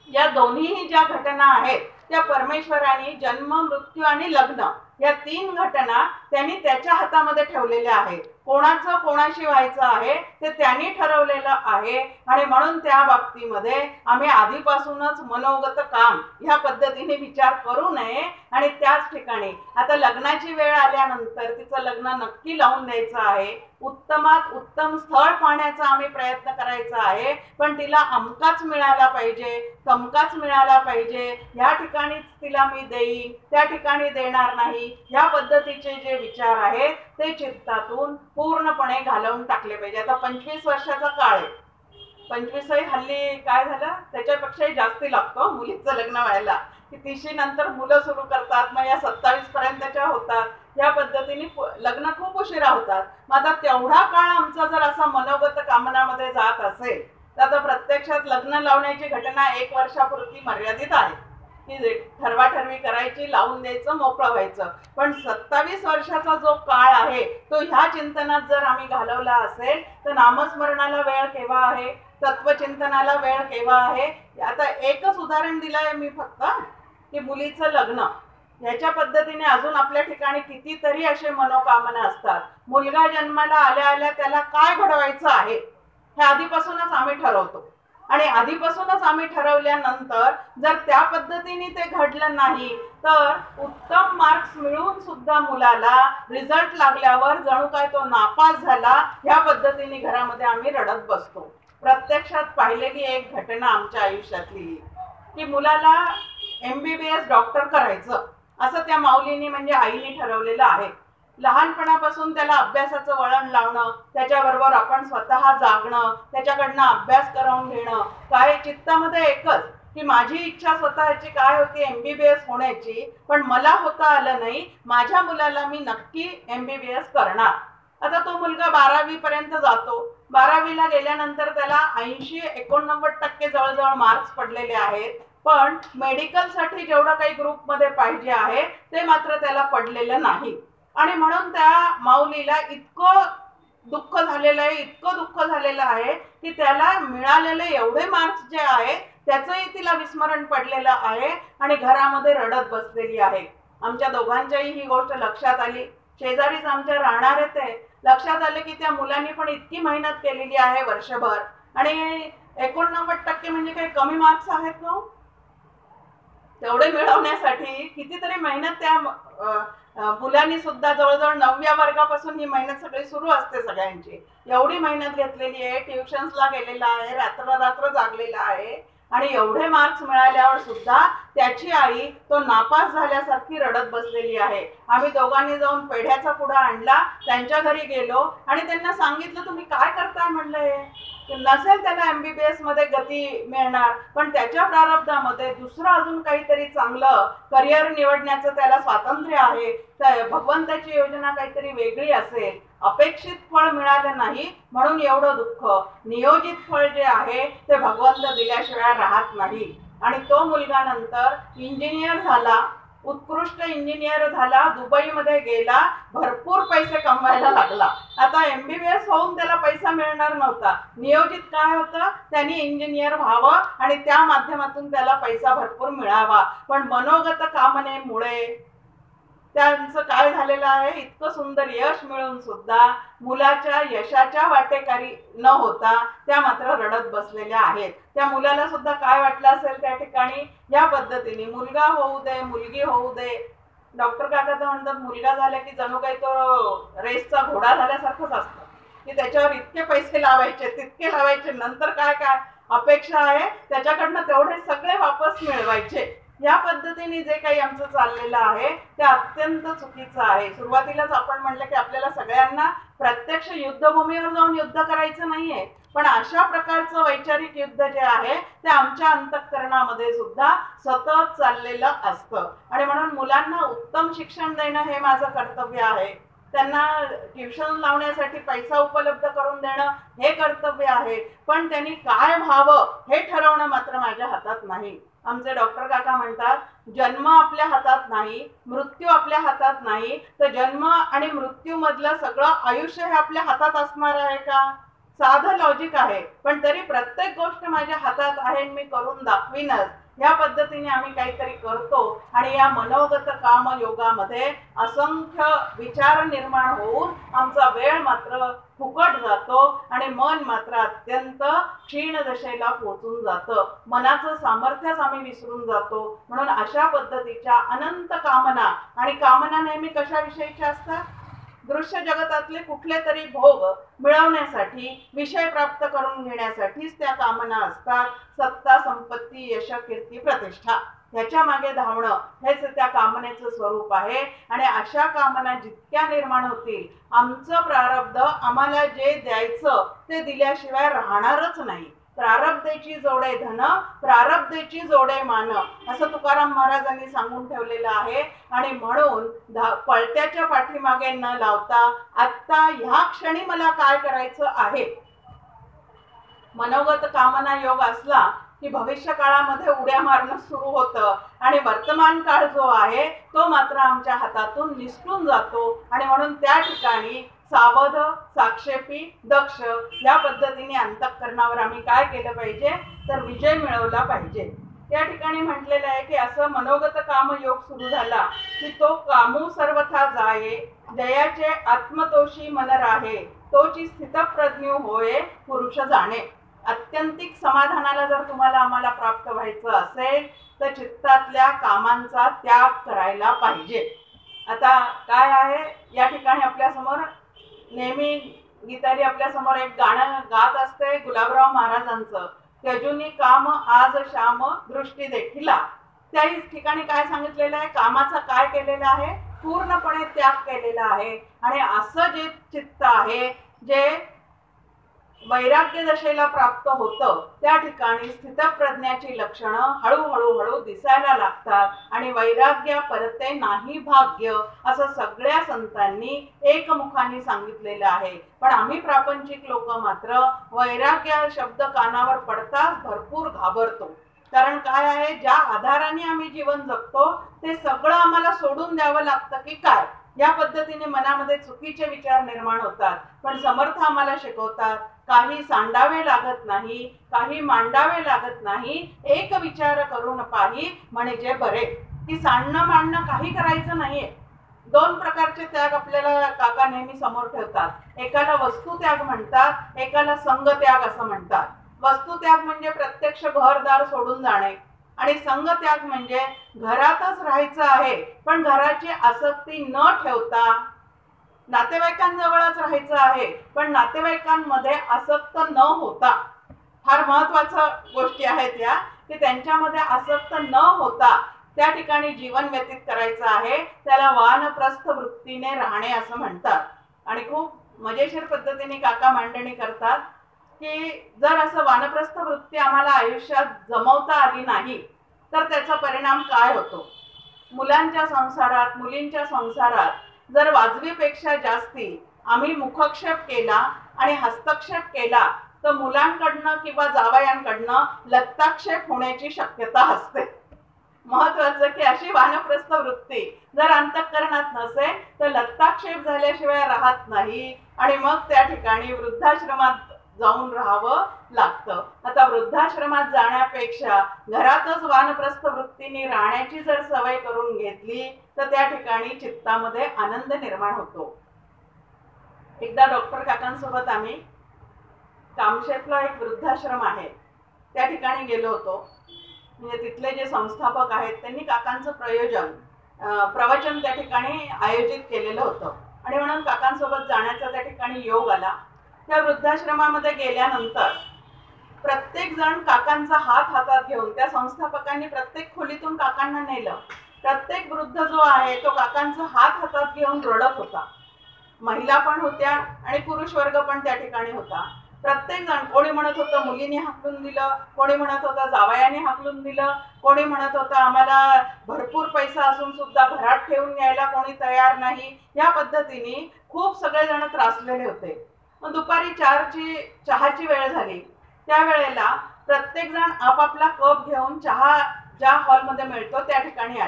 या दोन्हीही ज्या घटना आहेत त्या परमेश्वराने जन्म, मृत्यू आणि लग्न या 3 घटना त्यांनी त्याच्या हातामध्ये ठेवलेल्या आहेत. कोणाचं कोणाशी व्हायचं आहे ते त्यांनी ठरवलेलं आहे. आणि म्हणून त्या बाबतीमध्ये आम्ही आधीपासूनच मनोगत काम ह्या पद्धतीने विचार करू नये. आणि त्याच ठिकाणी आता लग्नाची वेळ आल्यानंतर तिचं लग्न नक्की लावून द्यायचं आहे. उत्तमात उत्तम स्थळ पाहण्याचा आम्ही प्रयत्न करायचा आहे, पण तिला अमकाच मिळाला पाहिजे, तमकाच मिळाला पाहिजे, या ठिकाणीच तिला मी देईन, त्या ठिकाणी देणार नाही, या पद्धतीचे जे विचार आहेत ते चित्तातून पूर्णपणे घालवून टाकले पाहिजे. आता 25 वर्षाचा काळ आहे, 25 हल्ली काय झालं त्याच्यापेक्षाही जास्ती लागतो मुलीचं लग्न व्हायला, की 30 नंतर मुलं सुरू करतात, मग या 27 पर्यंतच्या होतात. या पद्धतीने लग्न खूप उशिरा होतात. मग आता तेवढा काळ आमचा जर असा मनोगत कामनामध्ये जात असेल तर आता प्रत्यक्षात लग्न लावण्याची घटना 1 वर्षापुरती मर्यादित आहे की ठरवाठरवी करायची, लावून द्यायचं, मोकळं व्हायचं. पण 27 वर्षाचा जो काळ आहे तो ह्या चिंतनात जर आम्ही घालवला असेल तर नामस्मरणाला वेळ केव्हा आहे, तत्वचिंतनाला वेळ केव्हा आहे. आता एकच उदाहरण दिलं आहे मी फक्त की मुलीचं लग्न, ह्याच्या पद्धतीने अजून आपल्या ठिकाणी कितीतरी असे मनोकामना असतात. मुलगा जन्माला आल्या आल्या त्याला काय घडवायचं आहे हे आधीपासूनच आम्ही ठरवतो. आणि आधीपासूनच आम्ही ठरवल्यानंतर जर त्या पद्धतीने ते घडलं नाही तर उत्तम मार्क्स मिळून सुद्धा मुलाला रिझल्ट लागल्यावर जणू काय तो नापास झाला ह्या पद्धतीने घरामध्ये आम्ही रडत बसतो. प्रत्यक्षात पाहिलेली एक घटना आमच्या आयुष्यातली की मुलाला MBBS डॉक्टर करायचं असं त्या माऊलीनी म्हणजे आईने ठरवलेलं आहे. लहानपणापासून त्याला अभ्यासाचं वळण लावणं, त्याच्याबरोबर आपण स्वतः जागणं, त्याच्याकडनं अभ्यास करून घेणं, काय चित्तामध्ये एकच की माझी इच्छा स्वतःची काय होती MBBS होण्याची, पण मला होता आलं नाही. माझ्या मुलाला मी नक्की MBBS करणार. आता तो मुलगा 12वी पर्यंत जातो. 12वीला गेल्यानंतर त्याला 80-89% जवळजवळ मार्क्स पडलेले आहेत. पण मेडिकलसाठी जेवढं काही ग्रुपमध्ये पाहिजे आहे ते मात्र त्याला पडलेलं नाही. आणि म्हणून त्या माऊलीला इतकं दुःख झालेलं आहे, इतकं दुःख झालेलं आहे की त्याला मिळालेले एवढे मार्क्स जे आहे त्याचंही तिला विस्मरण पडलेलं आहे आणि घरामध्ये रडत बसलेली आहे. आमच्या दोघांच्याही ही गोष्ट लक्षात आली. शेजारीच आमच्या राहणारे ते लक्षात आले की त्या मुलांनी पण इतकी मेहनत केलेली आहे वर्षभर आणि 89% म्हणजे काही कमी मार्क्स आहेत का? तेवढे मिळवण्यासाठी कितीतरी मेहनत त्या मुलांनी सुद्धा जवळजवळ 9व्या वर्गापासून ही मेहनत सगळी सुरू असते सगळ्यांची. एवढी मेहनत घेतलेली आहे, ट्युशन्सला गेलेला आहे, रात्र जागलेला आहे आणि एवढे मार्क्स मिळाल्यावर सुद्धा त्याची आई तो नापास झाल्यासारखी रडत बसलेली आहे. आम्ही दोघांनी जाऊन पेढ्याचा पुडा आणला, त्यांच्या घरी गेलो आणि त्यांना सांगितलं तुम्ही काय करताय म्हणलं हे नसेल त्याला MBBS मध्ये गती मिळणार पण त्याच्या प्रारब्धामध्ये दुसरं अजून काहीतरी चांगलं करिअर निवडण्याचं त्याला स्वातंत्र्य आहे. तर भगवंताची योजना काहीतरी वेगळी असेल. अपेक्षित फळ मिळालं नाही म्हणून एवढं दुःख. नियोजित फळ जे आहे ते भगवंत दिल्याशिवाय राहत नाही. आणि तो मुलगा नंतर इंजिनियर झाला, उत्कृष्ट इंजिनियर झाला, दुबईमध्ये गेला, भरपूर पैसे कमवायला लागला. आता MBBS होऊन त्याला पैसा मिळणार नव्हता. नियोजित काय होतं त्यांनी इंजिनियर व्हावं आणि त्या माध्यमातून त्याला पैसा भरपूर मिळावा. पण मनोगत कामनेमुळे त्यांचं काय झालेलं आहे इतकं सुंदर यश मिळून सुद्धा मुलाच्या यशाच्या वाटेकारी न होता त्या मात्र रडत बसलेल्या आहेत. त्या मुलाला सुद्धा काय वाटलं असेल त्या ठिकाणी या पद्धतीने मुलगा होऊ दे मुलगी होऊ दे. डॉक्टर काका तर म्हणतात मुलगा झाला की जणू काही तो रेसचा घोडा झाल्यासारखंच असतं की त्याच्यावर इतके पैसे लावायचे तितके लावायचे नंतर काय काय अपेक्षा आहे त्याच्याकडनं तेवढे सगळे वापस मिळवायचे. या पद्धतीने जे काही आमचं चाललेलं आहे ते अत्यंत चुकीचं आहे. सुरुवातीलाच आपण म्हटलं की आपल्याला सगळ्यांना प्रत्यक्ष युद्धभूमीवर जाऊन युद्ध करायचं नाहीये पण अशा प्रकारचं वैचारिक युद्ध जे आहे ते आमच्या अंतःकरणामध्ये सुद्धा सतत चाललेलं असतं. आणि म्हणून मुलांना उत्तम शिक्षण देणं हे माझं कर्तव्य आहे. त्यांना ट्युशन लावण्यासाठी पैसा उपलब्ध करून देणं हे कर्तव्य आहे. पण त्यांनी काय व्हावं हे ठरवणं मात्र माझ्या हातात नाही. आमचे डॉक्टर काका म्हणतात जन्म आपल्या हातात नाही, मृत्यू आपल्या हातात नाही, तर जन्म आणि मृत्यू मधलं सगळं आयुष्य हे आपल्या हातात असणार आहे का? साधं लॉजिक आहे. पण तरी प्रत्येक गोष्ट माझ्या हातात आहे मी करून दाखवीनच या पद्धतीने आम्ही काहीतरी करतो आणि या मनोगत काम योगामध्ये असंख्य विचार निर्माण होऊन आमचा वेळ मात्र फुकट जातो आणि मन मात्र अत्यंत क्षीण दशेला पोहोचून जातं. मनाचं सामर्थ्यच आम्ही विसरून जातो. म्हणून अशा पद्धतीच्या अनंत कामना आणि कामना नेहमी कशाविषयीच्या असतात? दृश्य जगतातले कुठले तरी भोग मिळवण्यासाठी विषय प्राप्त करून घेण्यासाठीच त्या कामना असतात. सत्ता संपत्ती यश कीर्ती प्रतिष्ठा ह्याच्या मागे धावणं हेच त्या कामनेचं स्वरूप आहे. आणि अशा कामना जितक्या निर्माण होतील आमचं प्रारब्ध आम्हाला जे द्यायचं ते दिल्याशिवाय राहणारच नाही. प्रारब्धेची जोडे धन प्रारब्धेची जोडे मान असं तुकाराम महाराजांनी सांगून ठेवलेलं आहे. आणि म्हणून पळत्याच्या पाठीमागे न लावता आत्ता ह्या क्षणी मला काय करायचं आहे. मनोगत कामना योग असला की भविष्य काळामध्ये उड्या मारणं सुरू होतं आणि वर्तमान काळ जो आहे तो मात्र आमच्या हातातून निसटून जातो. आणि म्हणून त्या ठिकाणी सावध साक्षेपी दक्ष या पद्धतीने अंतःकरणावर आम्ही काय केलं पाहिजे तर विजय मिळवला पाहिजे. या ठिकाणी म्हटलेलं आहे की असं मनोगत कामयोग सुरू झाला की तो कामू सर्वथा जाये जयाचे आत्मतोषी मन राहे तोची स्थितप्रज्ञ होय पुरुष जाणे. आत्यंतिक समाधानाला जर तुम्हाला आम्हाला प्राप्त व्हायचं असेल तर चित्तातल्या कामांचा त्याग करायला पाहिजे. आता काय आहे, या ठिकाणी आपल्यासमोर नेहमी गीताली आपल्यासमोर एक गाणं गात असते गुलाबराव महाराजांचं, त्यजुनी काम आज श्याम दृष्टी देखिला. त्याही ठिकाणी काय सांगितलेलं आहे, कामाचा काय केलेलं आहे, पूर्णपणे त्याग केलेला आहे. आणि असं जे चित्त आहे जे वैराग्य दशेला प्राप्त होतं त्या ठिकाणी स्थितप्रज्ञाची लक्षणं हळूहळू दिसायला लागतात आणि वैराग्य परते नाही भाग्य असं सगळ्या संतांनी एकमुखाने सांगितलेलं आहे. पण आम्ही प्रापंचिक लोक मात्र वैराग्य शब्द कानावर पडताच भरपूर घाबरतो. कारण काय आहे, ज्या आधाराने आम्ही जीवन जगतो ते सगळं आम्हाला सोडून द्यावं लागतं की काय, या पद्धतीने मनामध्ये चुकीचे विचार निर्माण होतात. पण समर्थ आम्हाला शिकवतात काही सांडावे लागत नाही, काही मांडावे लागत नाही, एक विचार करून पाही म्हणजे बरे. की सांडणं मांडणं काही करायचं नाहीये. दोन प्रकारचे त्याग आपल्याला काका नेहमी समोर ठेवतात. एकाला वस्तू त्याग म्हणतात, एकाला संग त्याग असं म्हणतात. वस्तू त्याग म्हणजे प्रत्यक्ष घरदार सोडून जाणे आणि संग त्याग म्हणजे घरातच राहायचं आहे पण घराची आसक्ती न ठेवता नातेवाईकांजवळच राहायचं आहे पण नातेवाईकांमध्ये आसक्त न होता. फार महत्वाच्या गोष्टी आहेत या, की त्यांच्यामध्ये आसक्त न होता त्या ठिकाणी जीवन व्यतीत करायचं आहे. त्याला वानप्रस्थ वृत्तीने राहणे असं म्हणतात. आणि खूप मजेशीर पद्धतीने काका मांडणी करतात की जर असं वानप्रस्थ वृत्ती आम्हाला आयुष्यात जमवता आली नाही तर त्याचा परिणाम काय होतो. मुलांच्या संसारात मुलींच्या संसारात जर वाजवीपेक्षा जास्ती आम्ही मुखक्षेप केला आणि हस्तक्षेप केला तर मुलांकडनं किंवा जावयांकडनं लत्ताक्षेप होण्याची शक्यता असते. महत्वाचं की अशी वानप्रस्थ वृत्ती जर अंतःकरणात नसेल तर लत्ताक्षेप झाल्याशिवाय राहत नाही आणि मग त्या ठिकाणी वृद्धाश्रमात जाऊन राहावं लागतं. आता वृद्धाश्रमात जाण्यापेक्षा घरातच वानप्रस्थ वृत्तीने राहण्याची जर सवय करून घेतली तर त्या ठिकाणी चित्तामध्ये आनंद निर्माण होतो. एकदा डॉक्टर काकांसोबत आम्ही कामशेतला एक वृद्धाश्रम आहे त्या ठिकाणी गेलो होतो. म्हणजे तिथले जे संस्थापक आहेत त्यांनी काकांचं प्रवचन त्या ठिकाणी आयोजित केलेलं होतं आणि म्हणून काकांसोबत जाण्याचा त्या ठिकाणी योग आला. त्या वृद्धाश्रमामध्ये गेल्यानंतर प्रत्येक जण काकांचा हात हातात घेऊन त्या संस्थापकांनी प्रत्येक खोलीतून काकांना नेलं. प्रत्येक वृद्ध जो आहे तो काकांचा हात हातात घेऊन रडत होता. महिला पण होत्या आणि पुरुष वर्ग पण त्या ठिकाणी होता. प्रत्येक जण, कोणी म्हणत होतं मुलीने हाकलून दिलं, कोणी म्हणत होतं जावयाने हाकलून दिलं, कोणी म्हणत होतं आम्हाला भरपूर पैसा असून सुद्धा घरात ठेवून यायला कोणी तयार नाही. या पद्धतीने खूप सगळेजण त्रासलेले होते. मग दुपारी 4ची चहाची वेळ झाली. त्यावेळेला प्रत्येक जण आपापला कप घेऊन चहा ज्या हॉलमध्ये मिळतो त्या ठिकाणी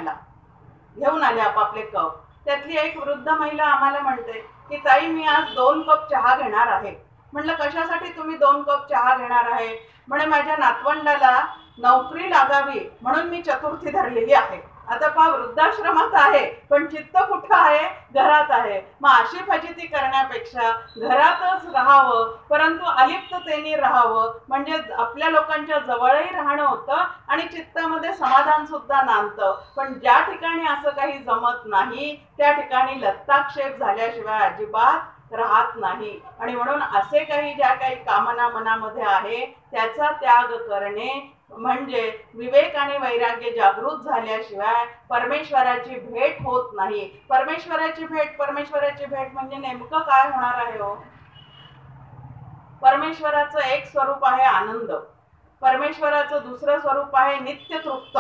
घेऊन आले आपापले कप. त्यातली एक वृद्ध महिला आम्हाला म्हणते की ताई मी आज 2 कप चहा घेणार आहे. म्हटलं कशासाठी तुम्ही 2 कप चहा घेणार आहे. म्हणे माझ्या नातवंडाला नोकरी लागावी म्हणून मी चतुर्थी धरलेली आहे. आता पहा, वृद्धाश्रमात आहे पण चित्त कुठं आहे, घरात आहे. मग अशी फजिती करण्यापेक्षा घरातच राहावं परंतु अलिप्ततेने राहावं म्हणजे आपल्या लोकांच्या जवळही राहणं होतं आणि चित्तामध्ये समाधान सुद्धा नांदतं. पण ज्या ठिकाणी असं काही जमत नाही त्या ठिकाणी लत्ताक्षेप झाल्याशिवाय अजिबात राहत नाही. आणि म्हणून असे ज्या काही कामना मनामध्ये आहे त्याचा त्याग करणे म्हणजे विवेक आणि वैराग्य जागृत झाल्याशिवाय परमेश्वराची भेट होत नाही. परमेश्वराची भेट म्हणजे नेमकं काय होणार आहे हो. परमेश्वराचं एक स्वरूप आहे आनंद, परमेश्वराचं दुसरं स्वरूप आहे नित्य तृप्त.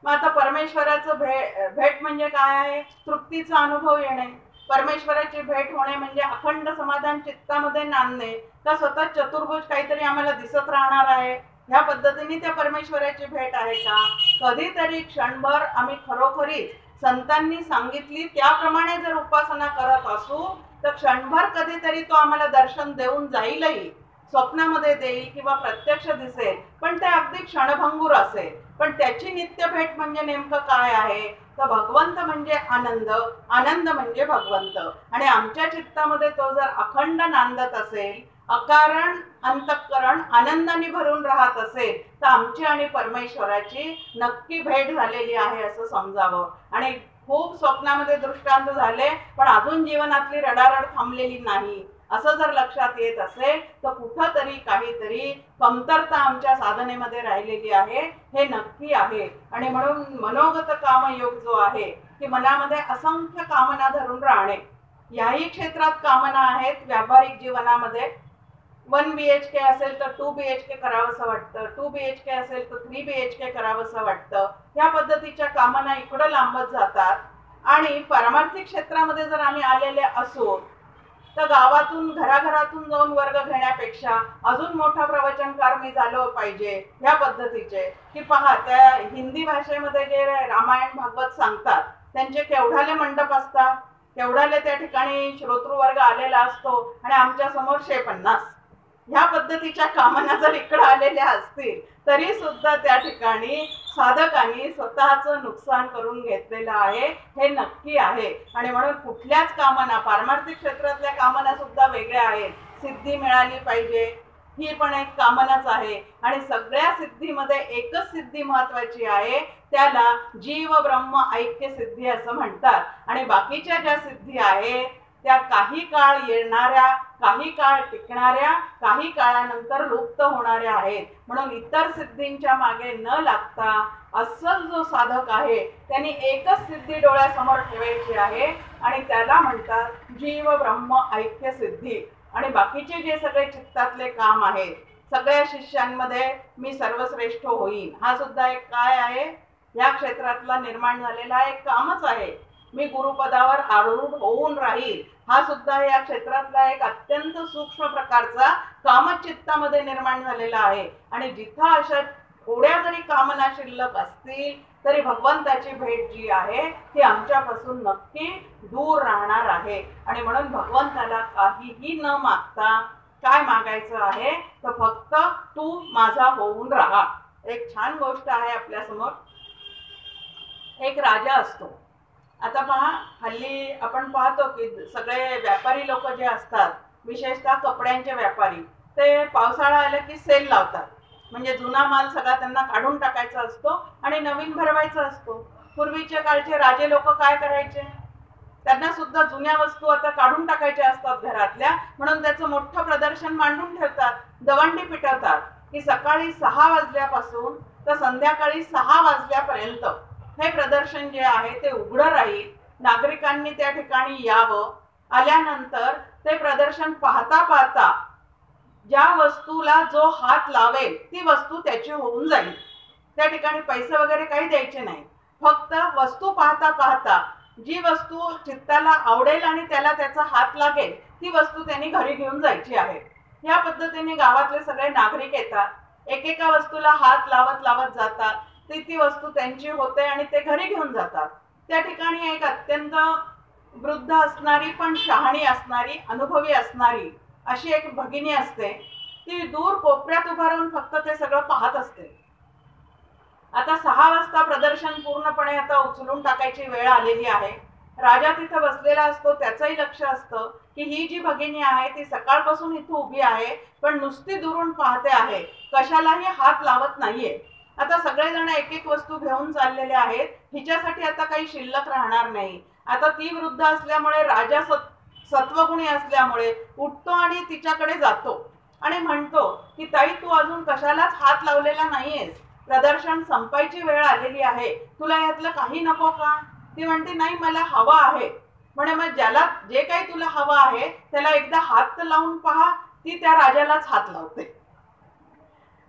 मग आता परमेश्वराचं भेट म्हणजे काय आहे, तृप्तीचा अनुभव येणे. परमेश्वराची भेट होणे म्हणजे अखंड समाधान चित्तामध्ये नांदणे. का सतत चतुर्भुज काहीतरी आम्हाला दिसत राहणार आहे ह्या पद्धतीने त्या परमेश्वराची भेट आहे का. कधीतरी क्षणभर आम्ही खरोखरीच संतांनी सांगितली त्याप्रमाणे जर उपासना करत असू तर क्षणभर कधीतरी तो आम्हाला दर्शन देऊन जाईलही, स्वप्नामध्ये देईल किंवा प्रत्यक्ष दिसेल, पण ते अगदी क्षणभंगूर असेल. पण त्याची नित्य भेट म्हणजे नेमकं काय आहे तर भगवंत म्हणजे आनंद, आनंद म्हणजे भगवंत. आणि आमच्या चित्तामध्ये तो जर अखंड नांदत असेल अकारण अंतःकरण आनंदाने भरून राहत असेल तर आमची आणि परमेश्वराची नक्की भेट झालेली आहे असं समजावं. आणि खूप स्वप्नामध्ये दृष्टांत झाले पण अजून जीवनातली रडारड थांबलेली नाही असं जर लक्षात येत असेल तर कुठंतरी काहीतरी कमतरता आमच्या साधनेमध्ये राहिलेली आहे हे नक्की आहे. आणि म्हणून मनोगत कामयोग जो आहे की मनामध्ये असंख्य कामना धरून राहणे, याही क्षेत्रात कामना आहेत. व्यावहारिक जीवनामध्ये 1 BHK असेल तर 2 BHK करावंसं वाटतं, 2 BHK असेल तर 3 BHK करावंसं वाटतं. या पद्धतीच्या कामना इकडं लांबत जातात. आणि पारमार्थिक क्षेत्रामध्ये जर आम्ही आलेले असू तर गावातून घराघरातून जाऊन वर्ग घेण्यापेक्षा अजून मोठा प्रवचनकार मी झालो पाहिजे ह्या पद्धतीचे. की पहा, त्या हिंदी भाषेमध्ये जे रामायण भागवत सांगतात त्यांचे केवढाले मंडप असतात, केवढाले त्या ठिकाणी श्रोतृवर्ग आलेला असतो आणि आमच्या समोर 150. ह्या पद्धतीच्या कामना जर इकडे आलेल्या असतील तरी सुद्धा त्या ठिकाणी साधकांनी स्वतःचं नुकसान करून घेतलेलं आहे हे नक्की आहे. आणि म्हणून कुठल्याच कामना, पारमार्थिक क्षेत्रातल्या कामना सुद्धा वेगळ्या आहेत. सिद्धी मिळाली पाहिजे ही पण एक कामनाच आहे. आणि सगळ्या सिद्धीमध्ये एकच सिद्धी महत्वाची आहे, त्याला जीव ब्रह्म ऐक्य सिद्धी असं म्हणतात. आणि बाकीच्या ज्या सिद्धी आहेत त्या काही काळ येणाऱ्या, काही काळ टिकणाऱ्या, काही काळानंतर लुप्त होणाऱ्या आहेत. म्हणून इतर सिद्धींच्या मागे न लागता अस्सल जो साधक आहे त्यांनी एकच सिद्धी डोळ्यासमोर ठेवायची आहे आणि त्याला म्हणतात जीव ब्रह्म ऐक्य सिद्धी. आणि बाकीचे जे सगळे चित्तातले काम आहेत, सगळ्या शिष्यांमध्ये मी सर्वश्रेष्ठ होईन, हा सुद्धा एक काय आहे, या क्षेत्रातला निर्माण झालेला एक कामच आहे. मी गुरुपदावर आरूढ होऊन राहील, हा सुद्धा या क्षेत्रातला एक अत्यंत सूक्ष्म प्रकारचा कामचित्तामध्ये निर्माण झालेला आहे. आणि जिथं अशा थोड्या जरी कामना शिल्लक असतील तरी भगवंताची भेट जी आहे ती आमच्यापासून नक्की दूर राहणार आहे. आणि म्हणून भगवंताला काहीही न मागता काय मागायचं आहे तर फक्त तू माझा होऊन राहा. एक छान गोष्ट आहे आपल्यासमोर. एक राजा असतो. आता पहा, हल्ली आपण पाहतो की सगळे व्यापारी लोक जे असतात, विशेषतः कपड्यांचे व्यापारी, ते पावसाळा आला की सेल लावतात. म्हणजे जुना माल सगळा त्यांना काढून टाकायचा असतो आणि नवीन भरवायचा असतो. पूर्वीच्या काळचे राजे लोक काय करायचे, त्यांना सुद्धा जुन्या वस्तू आता काढून टाकायच्या असतात घरातल्या, म्हणून त्याचं मोठं प्रदर्शन मांडून ठेवतात. दवंडी पिटवतात की सकाळी 6 वाजल्यापासून तर संध्याकाळी 6 वाजल्यापर्यंत हे प्रदर्शन जे आहे ते उघडं राहील. नागरिकांनी त्या ठिकाणी यावं. आल्यानंतर ते प्रदर्शन पाहता पाहता ज्या वस्तूला जो हात लावेल ती वस्तू त्याची होऊन जाईल. त्या ठिकाणी पैसे वगैरे काही द्यायचे नाही. फक्त वस्तू पाहता पाहता जी वस्तू चित्ताला आवडेल आणि त्याला त्याचा हात लागेल ती वस्तू त्यांनी घरी घेऊन जायची आहे. या पद्धतीने गावातले सगळे नागरिक येतात, एकेका वस्तूला हात लावत लावत जातात. ती वस्तू त्यांची होते आणि ते घरी घेऊन जातात. त्या ठिकाणी एक अत्यंत वृद्ध असणारी पण शहाणी असणारी, अनुभवी असणारी अशी एक भगिनी असते. ती दूर कोपऱ्यात उभा राहून फक्त ते सगळं पाहत असते. आता 6 वाजता प्रदर्शन पूर्णपणे आता उचलून टाकायची वेळ आलेली आहे. राजा तिथे बसलेला असतो. त्याचंही लक्ष असतं की ही जी भगिनी आहे ती सकाळपासून इथे उभी आहे पण नुसती दुरून पाहते आहे, कशालाही हात लावत नाहीये. आता सगळेजण एक एक वस्तू घेऊन चाललेले आहेत. हिच्यासाठी आता काही शिल्लक राहणार नाही. आता ती वृद्ध असल्यामुळे राजा सत्वगुणी असल्यामुळे उठतो आणि तिच्याकडे जातो आणि म्हणतो की ताई, तू अजून कशालाच हात लावलेला नाहीयेस, प्रदर्शन संपायची वेळ आलेली आहे, तुला यातलं काही नको का? ती म्हणते नाही, मला हवा आहे. म्हणे मग ज्याला जे काही तुला हवं आहे त्याला एकदा हात लावून पहा. ती त्या राजालाच हात लावते.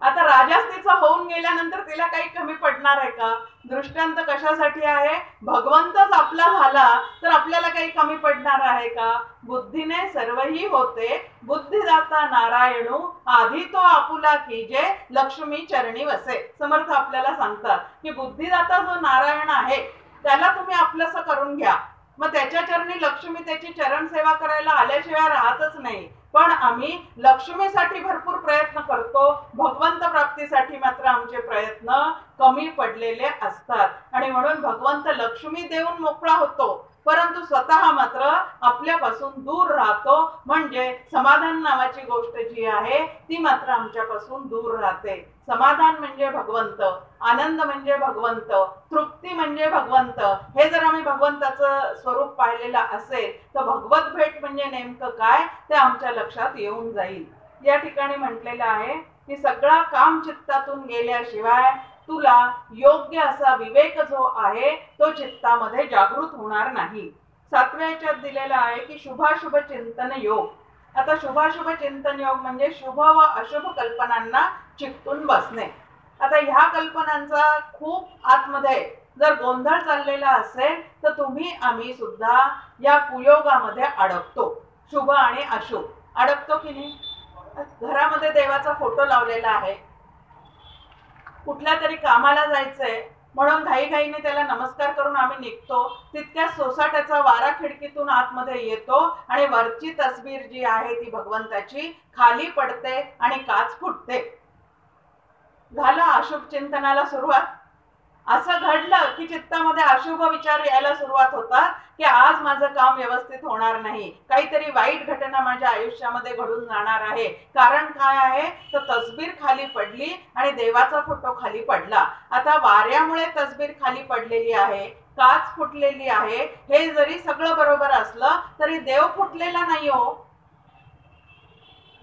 आता राजाच तिचा होऊन गेल्यानंतर तिला काही कमी पडणार आहे का? दृष्टांत कशासाठी आहे? भगवंतच आपला झाला तर आपल्याला काही कमी पडणार आहे का? बुद्धीने सर्वही होते, बुद्धिदाता नारायणू, आधी तो आपुला कीजे, लक्ष्मी चरणी वसे. समर्थ आपल्याला सांगतात की बुद्धिदाता जो नारायण आहे त्याला तुम्ही आपलंसं करून घ्या. मग त्याच्या चरणी लक्ष्मी त्याची चरण सेवा करायला आल्याशिवाय राहतच नाही. पण आम्ही लक्ष्मीसाठी भरपूर प्रयत्न करतो, भगवंत प्राप्तीसाठी मात्र आमचे प्रयत्न कमी पडलेले असतात. आणि म्हणून भगवंत लक्ष्मी देऊन मोकळा होतो परंतु स्वतः मात्र आपल्यापासून दूर राहतो. म्हणजे समाधान नावाची गोष्ट जी आहे ती मात्र आमच्यापासून दूर राहते. समाधान म्हणजे भगवंत, आनंद म्हणजे भगवंत, तृप्ती म्हणजे भगवंत. हे जर आम्ही भगवंताचं स्वरूप पाहिलेलं असेल तर भगवत भेट म्हणजे नेमकं काय ते आमच्या लक्षात येऊन जाईल. या ठिकाणी म्हटलेलं आहे की सगळा काम चित्तातून गेल्याशिवाय तुला योग्य असा विवेक जो आहे तो चित्तामध्ये जागृत होणार नाही. 7व्या याच्यात दिलेलं आहे की शुभाशुभ चिंतन योग. आता शुभाशुभ चिंतन योग म्हणजे शुभ व अशुभ कल्पनांना चिकटून बसणे. आता ह्या कल्पनांचा खूप आतमध्ये जर गोंधळ चाललेला असेल तर तुम्ही आम्ही सुद्धा या कुयोगामध्ये अडकतो. शुभ आणि अशुभ अडकतो की नाही. घरामध्ये देवाचा फोटो लावलेला आहे, कुठल्या तरी कामाला जायचंय म्हणून घाईघाईने त्याला नमस्कार करून आम्ही निघतो. तितक्या सोसाट्याचा वारा खिडकीतून आतमध्ये येतो आणि वरची तस्वीर जी आहे ती भगवंताची खाली पडते आणि काच फुटते. झालं अशुभ चिंतनाला सुरुवात. असं घडलं की चित्तामध्ये अशुभ विचार यायला सुरुवात होतात की आज माझं काम व्यवस्थित होणार नाही, काहीतरी वाईट घटना माझ्या आयुष्यामध्ये घडून जाणार आहे. कारण काय आहे तर तस्बीर खाली पडली आणि देवाचा फोटो खाली पडला. आता वाऱ्यामुळे तस्बीर खाली पडलेली आहे, काच फुटलेली आहे, हे जरी सगळं बरोबर असलं तरी देव फुटलेला नाही हो.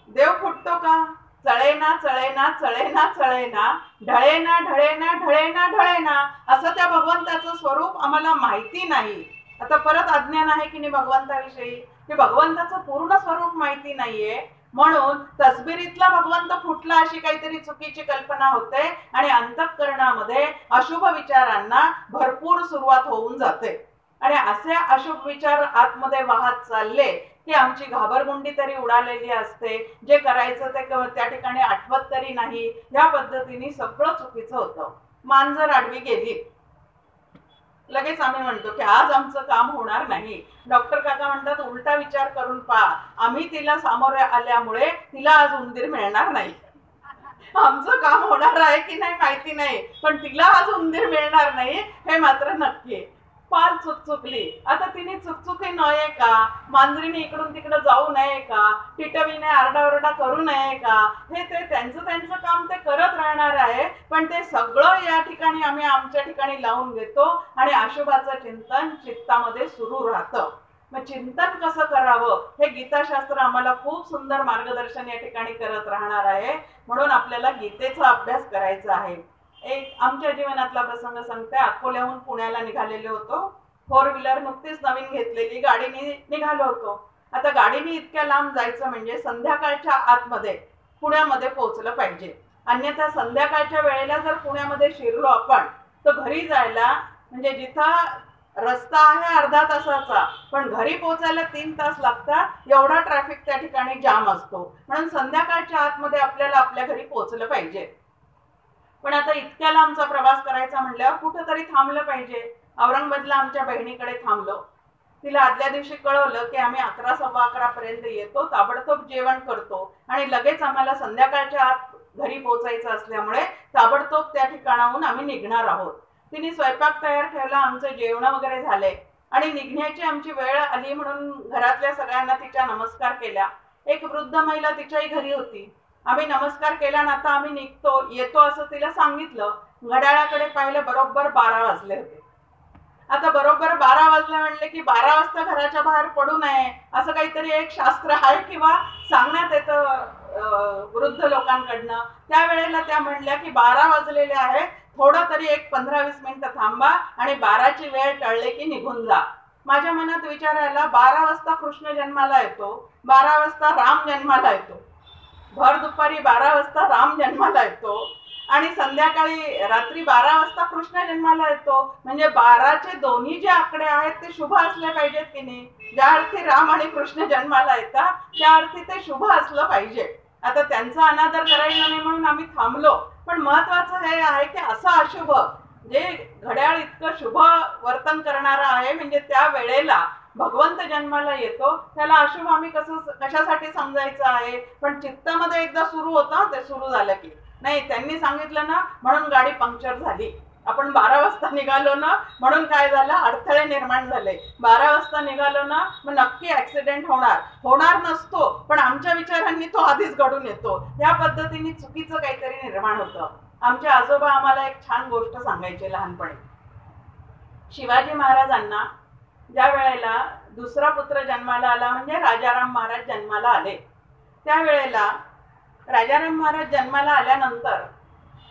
देव फुटतो का. चळेना चळेना चळेना चळेना, ढळेना ढळेना ढळेना ढळेना, असं त्या भगवंताचं स्वरूप आम्हाला माहिती नाही. आता परत अज्ञान आहे की नाही भगवंताविषयी, की भगवंताचं पूर्ण स्वरूप माहिती नाहीये म्हणून तस्बिरीतला भगवंत फुटला अशी काहीतरी चुकीची कल्पना होते आणि अंतःकरणामध्ये अशुभ विचारांना भरपूर सुरुवात होऊन जाते. आणि असे अशुभ विचार आतमध्ये वाहत चालले की आमची घाबरगुंडी तरी उडालेली असते. जे करायचं ते त्या ठिकाणी आठवत तरी नाही. या पद्धतीने सगळं चुकीचं होतं. मांजर आडवी गेली, लगेच आम्ही म्हणतो की आज आमचं काम होणार नाही. डॉक्टर काका म्हणतात उलटा विचार करून पहा, आम्ही तिला सामोरे आल्यामुळे तिला आज उंदीर मिळणार नाही. आमचं काम होणार आहे की नाही माहिती नाही, पण तिला आज उंदीर मिळणार नाही हे मात्र नक्की. पाल चुकचुकली. आता तिने चुकचुकी नये का, मांजरीने इकडून तिकडे जाऊ नये का, टिटवीने आरडाओरडा करू नये का, हे ते त्यांचं काम ते करत राहणार आहे. पण ते सगळं या ठिकाणी आम्ही आमच्या ठिकाणी लावून घेतो आणि अशुभाचं चिंतन चित्तामध्ये सुरू राहतं. मग चिंतन कसं करावं हे गीताशास्त्र आम्हाला खूप सुंदर मार्गदर्शन या ठिकाणी करत राहणार आहे. म्हणून आपल्याला गीतेचा अभ्यास करायचा आहे. एक आमच्या जीवनातला प्रसंग सांगते. अकोल्याहून पुण्याला निघालेले होतो. 4 व्हीलर नुकतीच नवीन घेतलेली, गाडीने निघालो होतो. आता गाडीने इतक्या लांब जायचं म्हणजे संध्याकाळच्या आतमध्ये पुण्यामध्ये पोहोचलं पाहिजे. अन्यथा संध्याकाळच्या वेळेला जर पुण्यामध्ये शिरलो आपण तर घरी जायला म्हणजे जिथं रस्ता आहे अर्धा तासाचा पण घरी पोहोचायला 3 तास लागतात. एवढा ट्रॅफिक त्या ठिकाणी जाम असतो. म्हणून संध्याकाळच्या आतमध्ये आपल्याला आपल्या घरी पोहोचलं पाहिजे. पण आता इतक्या लांबचा प्रवास करायचा म्हटल्यावर कुठंतरी थांबलं पाहिजे. औरंगाबादला आमच्या बहिणीकडे थांबलो. तिला आदल्या दिवशी कळवलं की आम्ही 11 सव्वा 11 पर्यंत येतो, ताबडतोब जेवण करतो आणि लगेच आम्हाला संध्याकाळच्या आत घरी पोहोचायचं असल्यामुळे ताबडतोब त्या ठिकाणाहून आम्ही निघणार आहोत. तिने स्वयंपाक तयार ठेवला, आमचे जेवण वगैरे झाले आणि निघण्याची आमची वेळ आली म्हणून घरातल्या सगळ्यांना तिच्या नमस्कार केल्या. एक वृद्ध महिला तिच्याही घरी होती. आम्ही नमस्कार केला ना आता आम्ही निघतो येतो असं तिला सांगितलं. घड्याळाकडे पाहिलं, बरोबर 12 वाजले होते. आता बरोबर 12 वाजले म्हणले की 12 वाजता घराच्या बाहेर पडू नये असं काहीतरी एक शास्त्र आहे किंवा सांगण्यात येतं वृद्ध लोकांकडनं. त्यावेळेला त्या म्हणल्या की 12 वाजलेले आहेत, थोडं तरी एक 15-20 मिनिटं थांबा आणि 12ची वेळ टळले की निघून जा. माझ्या मनात विचार आला, 12 वाजता कृष्ण जन्माला येतो, 12 वाजता राम जन्माला येतो, भर दुपारी 12 वाजता राम जन्माला येतो आणि संध्याकाळी रात्री 12 वाजता कृष्ण जन्माला येतो. म्हणजे 12चे दोन्ही जे आकडे आहेत ते शुभ असले पाहिजेत की नाही. ज्या अर्थी राम आणि कृष्ण जन्माला येतात त्या अर्थी ते शुभ असलं पाहिजे. आता त्यांचा अनादर करायचा नाही म्हणून आम्ही थांबलो. पण महत्वाचं हे आहे की असं अशुभ जे घड्याळ इतकं शुभ वर्तन करणारं आहे म्हणजे त्या वेळेला भगवंत जन्माला येतो, त्याला अशुभ आम्ही कशासाठी समजायचं आहे. पण चित्तामध्ये एकदा सुरू होतं, ते सुरू झालं की नाही त्यांनी सांगितलं ना म्हणून गाडी पंक्चर झाली. आपण 12 वाजता निघालो ना म्हणून काय झालं, अडथळे निर्माण झाले. 12 वाजता निघालो ना मग नक्की ऍक्सिडेंट होणार नसतो, पण आमच्या विचारांनी तो आधीच घडून येतो. या पद्धतीने चुकीचं काहीतरी निर्माण होतं. आमचे आजोबा आम्हाला एक छान गोष्ट सांगायचे लहानपणी. शिवाजी महाराजांना ज्या वेळेला दुसरा पुत्र जन्माला आला, म्हणजे राजाराम महाराज जन्माला आले, त्यावेळेला राजाराम महाराज जन्माला आल्यानंतर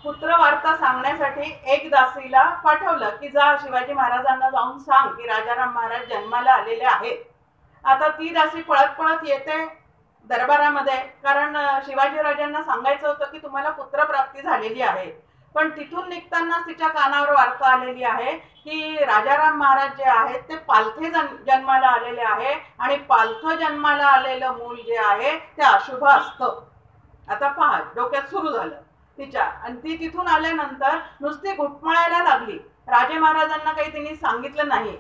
पुत्र वार्ता सांगण्यासाठी एक दासीला पाठवलं की जा शिवाजी महाराजांना जाऊन सांग की राजाराम महाराज जन्माला आलेले आहेत. आता ती दासी पळत पळत येते दरबारामध्ये, कारण शिवाजी राजांना सांगायचं होतं की तुम्हाला पुत्रप्राप्ती झालेली आहे. पण तिथून निघतानाच तिच्या कानावर वार्ता आलेली आहे की राजाराम महाराज जे आहेत ते पालथे जन्माला आलेले आहे आणि पालथं जन्माला आलेलं मूल जे आहे ते अशुभ असतं. आता पहा, डोक्यात सुरू झालं तिच्या, आणि ती तिथून आल्यानंतर नुसती घुटमळायला लागली. राजे महाराजांना काही तिने सांगितलं नाही.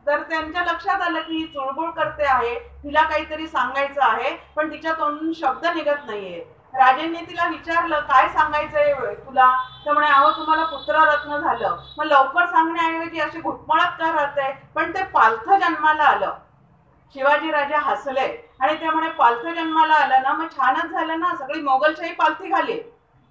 तर त्यांच्या लक्षात आलं की ही चुळबुळ करते आहे, तिला काहीतरी सांगायचं आहे पण तिच्या तोंडून शब्द निघत नाहीये. राजेंनी तिला विचारलं काय सांगायचंय तुला, तर म्हणे अहो तुम्हाला पुत्ररत्न झालं. मग लवकर सांगण्याऐवजी अशी घुटमळत का राहते, पण ते पालथं जन्माला आलं. शिवाजी राजा हसले आणि ते म्हणे पालथं जन्माला आलं ना मग छानच झालं ना, सगळी मोगलशाही पालथी घाली.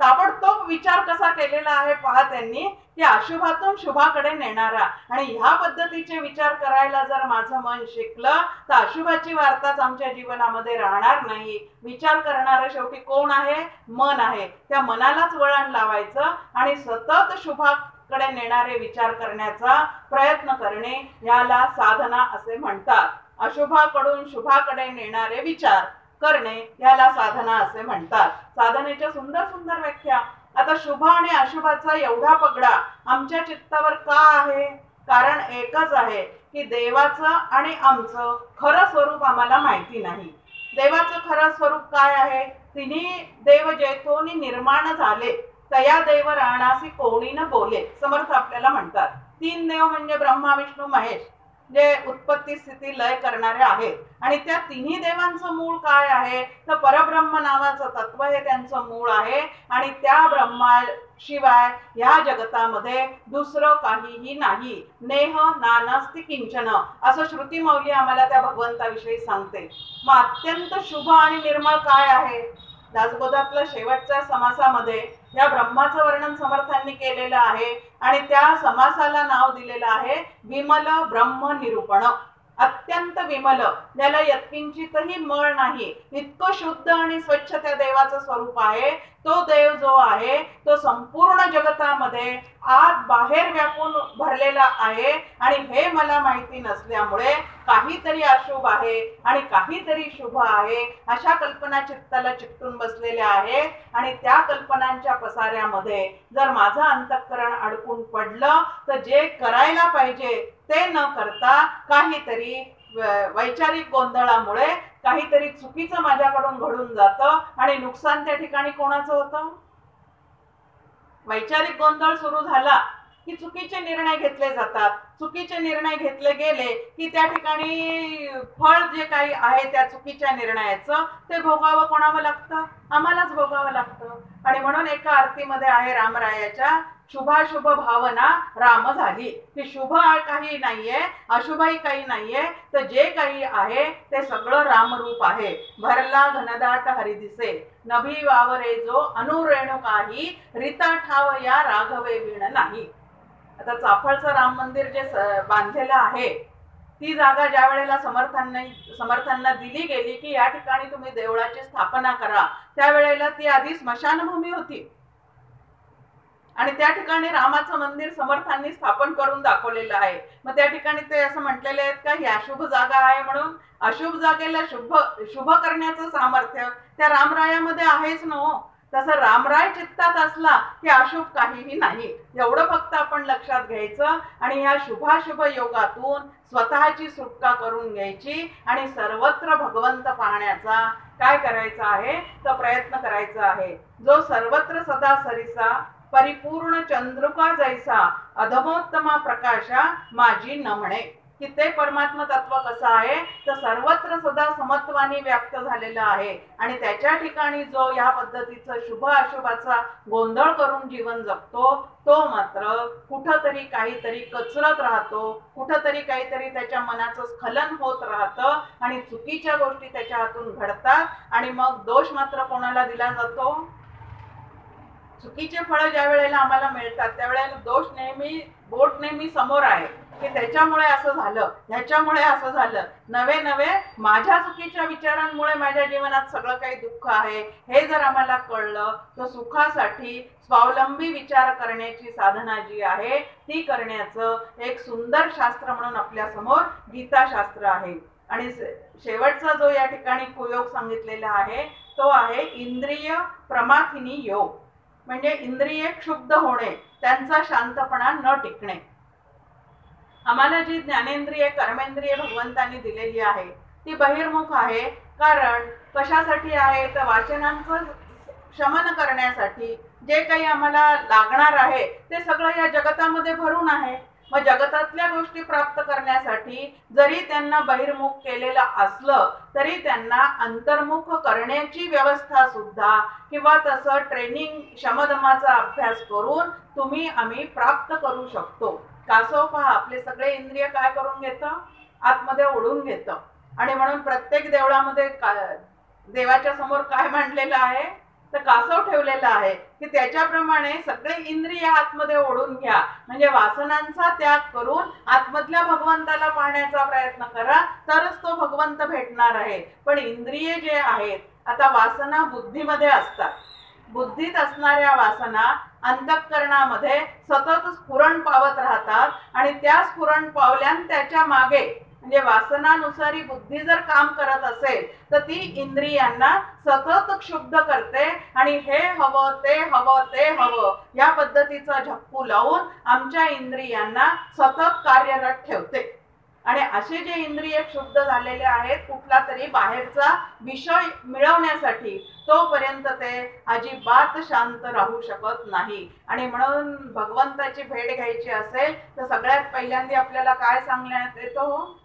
ताबडतोब विचार कसा केलेला आहे पहा त्यांनी, की अशुभातून शुभाकडे नेणारा. आणि ह्या पद्धतीचे विचार करायला जर माझं मन शिकलं तर अशुभाची वार्ताच आमच्या जीवनामध्ये राहणार नाही. विचार करणारं शेवटी कोण आहे, मन आहे. त्या मनालाच वळण लावायचं आणि सतत शुभाकडे नेणारे विचार करण्याचा प्रयत्न करणे, याला साधना असे म्हणतात. अशुभाकडून शुभाकडे नेणारे विचार करणे याला साधना असे म्हणतात. साधनेच्या सुंदर सुंदर व्याख्या. आता शुभ आणि अशुभाचा एवढा पगडा आमच्या चित्तावर का आहे, कारण एकच आहे की देवाचं आणि आमचं खरं स्वरूप आम्हाला माहिती नाही. देवाचं खरं स्वरूप काय आहे, तिन्ही देव जेथोनी निर्माण झाले तया देव राहणासी कोणी न बोले, समर्थ आपल्याला म्हणतात. 3 देव म्हणजे ब्रह्मा विष्णू महेश, जे उत्पत्ती स्थिती लय करणारे आहेत. आणि त्या तिन्ही देवांचं मूळ काय आहे, तर परब्रह्म नावाचं तत्व हे त्यांचं मूळ आहे. आणि त्या ब्रह्माशिवाय ह्या जगतामध्ये दुसरं काहीही नाही. नेह नानास्ति किंचन असं श्रुती मौली आम्हाला त्या भगवंताविषयी सांगते. मग अत्यंत शुभ आणि निर्मळ काय आहे, दासबोधातल्या शेवटच्या समासामध्ये या ब्रह्माचं वर्णन समर्थांनी केलेलं आहे आणि त्या समासाला नाव दिलेलं आहे विमल ब्रह्म निरूपण. अत्यंत विमल, ज्याला यत्किंचितही मळ नाही, इतकं शुद्ध आणि स्वच्छ त्या देवाचं स्वरूप आहे. तो देव जो आहे तो संपूर्ण जगतामध्ये आत बाहेर व्यापून भरलेला आहे. आणि हे मला माहिती नसल्यामुळे काहीतरी अशुभ आहे आणि काहीतरी शुभ आहे अशा कल्पना चित्ताला चिकटून बसलेल्या आहेत. आणि त्या कल्पनांच्या पसाऱ्यामध्ये जर माझं अंतःकरण अडकून पडलं तर जे करायला पाहिजे ते न करता काहीतरी वैचारिक गोंधळामुळे काहीतरी चुकीचं माझ्याकडून घडून जातं. आणि नुकसान त्या ठिकाणी कोणाचं होतं, वैचारिक गोंधळ सुरू झाला की चुकीचे निर्णय घेतले जातात. चुकीचे निर्णय घेतले गेले की त्या ठिकाणी फळ जे काही आहे त्या चुकीच्या निर्णयाचं ते भोगावं कोणावं लागतं, आम्हालाच भोगावं लागतं. आणि म्हणून एका आरतीमध्ये आहे रामरायाच्या, शुभाशुभ भावना राम झाली, की शुभ काही नाहीये अशुभही काही नाहीये, तर जे काही आहे ते सगळं रामरूप आहे. भरला घनदाट हरी दिसे नभी वावरे जो अनुरेणू काही रीता ठाव या राघवे विण नाही. आता चाफळचं राम मंदिर जे बांधलेलं आहे ती जागा ज्या वेळेला समर्थांना दिली गेली की या ठिकाणी तुम्ही देवळाची स्थापना करा, त्यावेळेला ती आधी स्मशानभूमी होती आणि त्या ठिकाणी रामाचं मंदिर समर्थांनी स्थापन करून दाखवलेलं आहे. मग त्या ठिकाणी ते असं म्हटलेले आहेत का ही अशुभ जागा आहे म्हणून, अशुभ जागेला शुभ करण्याचं सामर्थ्य त्या रामरायामध्ये आहेच ना. तसं रामराय चित्तात असला की अशुभ काहीही नाही, एवढं फक्त आपण लक्षात घ्यायचं. आणि ह्या शुभाशुभ योगातून स्वतःची सुटका करून घ्यायची आणि सर्वत्र भगवंत पाहण्याचा काय करायचा आहे तर प्रयत्न करायचा आहे. जो सर्वत्र सदा सरिसा परिपूर्ण चंद्रुका जैसा अधमोत्तमा प्रकाशा माझी न म्हणे, की ते परमात्म तत्व कसं आहे तर सर्वत्र सदा समत्वाने व्याप्त झालेलं आहे आणि त्याच्या ठिकाणी जो या पद्धतीचं शुभ अशुभाचा गोंधळ करून जीवन जगतो तो मात्र कुठंतरी काहीतरी कचरत राहतो, कुठंतरी काहीतरी त्याच्या मनाचं स्खलन होत राहतं आणि चुकीच्या गोष्टी त्याच्या हातून घडतात आणि मग दोष मात्र कोणाला दिला जातो? चुकीचे फळ ज्या वेळेला आम्हाला मिळतात त्यावेळेला दोष नेहमी बोट नेहमी समोर आहे की त्याच्यामुळे असं झालं, ह्याच्यामुळे असं झालं, नवे नवे माझ्या चुकीच्या विचारांमुळे माझ्या जीवनात सगळं काही दुःख आहे हे जर आम्हाला कळलं तर सुखासाठी स्वावलंबी विचार करण्याची साधना जी आहे ती करण्याचं एक सुंदर शास्त्र म्हणून आपल्या समोर गीताशास्त्र आहे. आणि शेवटचा जो या ठिकाणी कुयोग सांगितलेला आहे तो आहे इंद्रिय प्रमाथिनी योग, म्हणजे इंद्रिये क्षुब्ध होणे, त्यांचा शांतपणा न टिकणे. आम्हाला जी ज्ञानेंद्रिय कर्मेंद्रिय भगवंतांनी दिलेली आहे ती बहिर्मुख आहे. कारण कशासाठी आहे तर वाचनांचं शमन करण्यासाठी जे काही आम्हाला लागणार आहे ते सगळं या जगतामध्ये भरून आहे. मग जगतातल्या गोष्टी प्राप्त करण्यासाठी जरी त्यांना बहिर्मुख केलेलं असलं तरी त्यांना अंतर्मुख करण्याची व्यवस्था सुद्धा किंवा तसं ट्रेनिंग शमदमाचा अभ्यास करून तुम्ही आम्ही प्राप्त करू शकतो. कासव पहा आपले सगळे इंद्रिय काय करून घेतं? आतमध्ये ओढून घेतं. आणि म्हणून प्रत्येक देवळामध्ये देवाच्या समोर काय मांडलेलं आहे तर कासव ठेवलेला आहे की त्याच्याप्रमाणे सगळे इंद्रिय आतमध्ये ओढून घ्या, म्हणजे वासनांचा त्याग करून आतमधल्या भगवंताला पाहण्याचा प्रयत्न करा, तरच तो भगवंत भेटणार आहे. पण इंद्रिय जे आहेत, आता वासना बुद्धीमध्ये असतात, बुद्धीत असणाऱ्या वासना अंतःकरणामध्ये सतत स्फुरण पावत राहतात आणि त्या स्फुरण पावल्यान त्याच्या मागे म्हणजे वासनानुसारी बुद्धी जर काम करत असेल तर ती इंद्रियांना सतत क्षुब्ध करते आणि हे हवं ते हवं ते हवं या पद्धतीचा झप्पू लावून आमच्या इंद्रियांना सतत कार्यरत ठेवते. आणि असे जे इंद्रिय क्षुब्ध झालेले आहेत कुठला तरी बाहेरचा विषय मिळवण्यासाठी तोपर्यंत ते अजिबात शांत राहू शकत नाही. आणि म्हणून भगवंताची भेट घ्यायची असेल तर सगळ्यात पहिल्यांदा आपल्याला काय सांगण्यात येतो?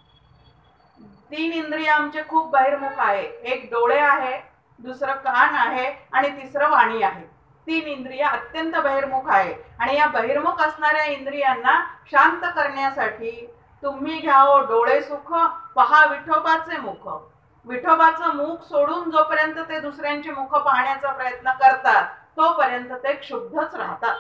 3 इंद्रिय आमचे खूप बहिर्मुख आहे. एक डोळे आहे, दुसरं कान आहे आणि तिसरं वाणी आहे. 3 इंद्रिय अत्यंत बहिर्मुख आहे आणि या बहिर्मुख असणाऱ्या इंद्रियांना शांत करण्यासाठी तुम्ही घ्याओ डोळे सुख, पहा विठोबाचे मुख. विठोबाचं मुख सोडून जोपर्यंत ते दुसऱ्यांचे मुख पाहण्याचा प्रयत्न करतात तोपर्यंत ते क्षुब्धच राहतात.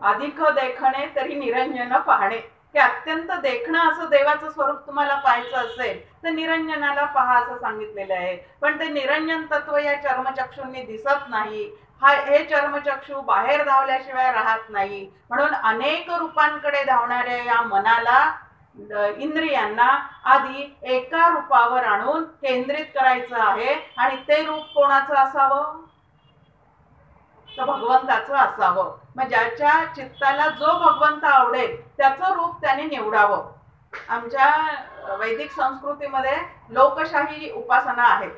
अधिक देखणे तरी निरंजन पाहणे, हे अत्यंत देखणं असं देवाचं स्वरूप तुम्हाला पाहायचं असेल तर निरंजनाला पहा असं सांगितलेलं आहे. पण ते निरंजन तत्व या चर्मचक्षूंनी दिसत नाही. हे चर्मचक्षू बाहेर धावल्याशिवाय राहत नाही. म्हणून अनेक रूपांकडे धावणाऱ्या या मनाला इंद्रियांना आधी एका रूपावर आणून केंद्रित करायचं आहे आणि ते रूप कोणाचं असावं तर भगवंताचं असावं. मग ज्याच्या चित्ताला जो भगवंत आवडेल त्याचं रूप त्याने निवडावं. आमच्या वैदिक संस्कृतीमध्ये लोकशाही उपासना आहे.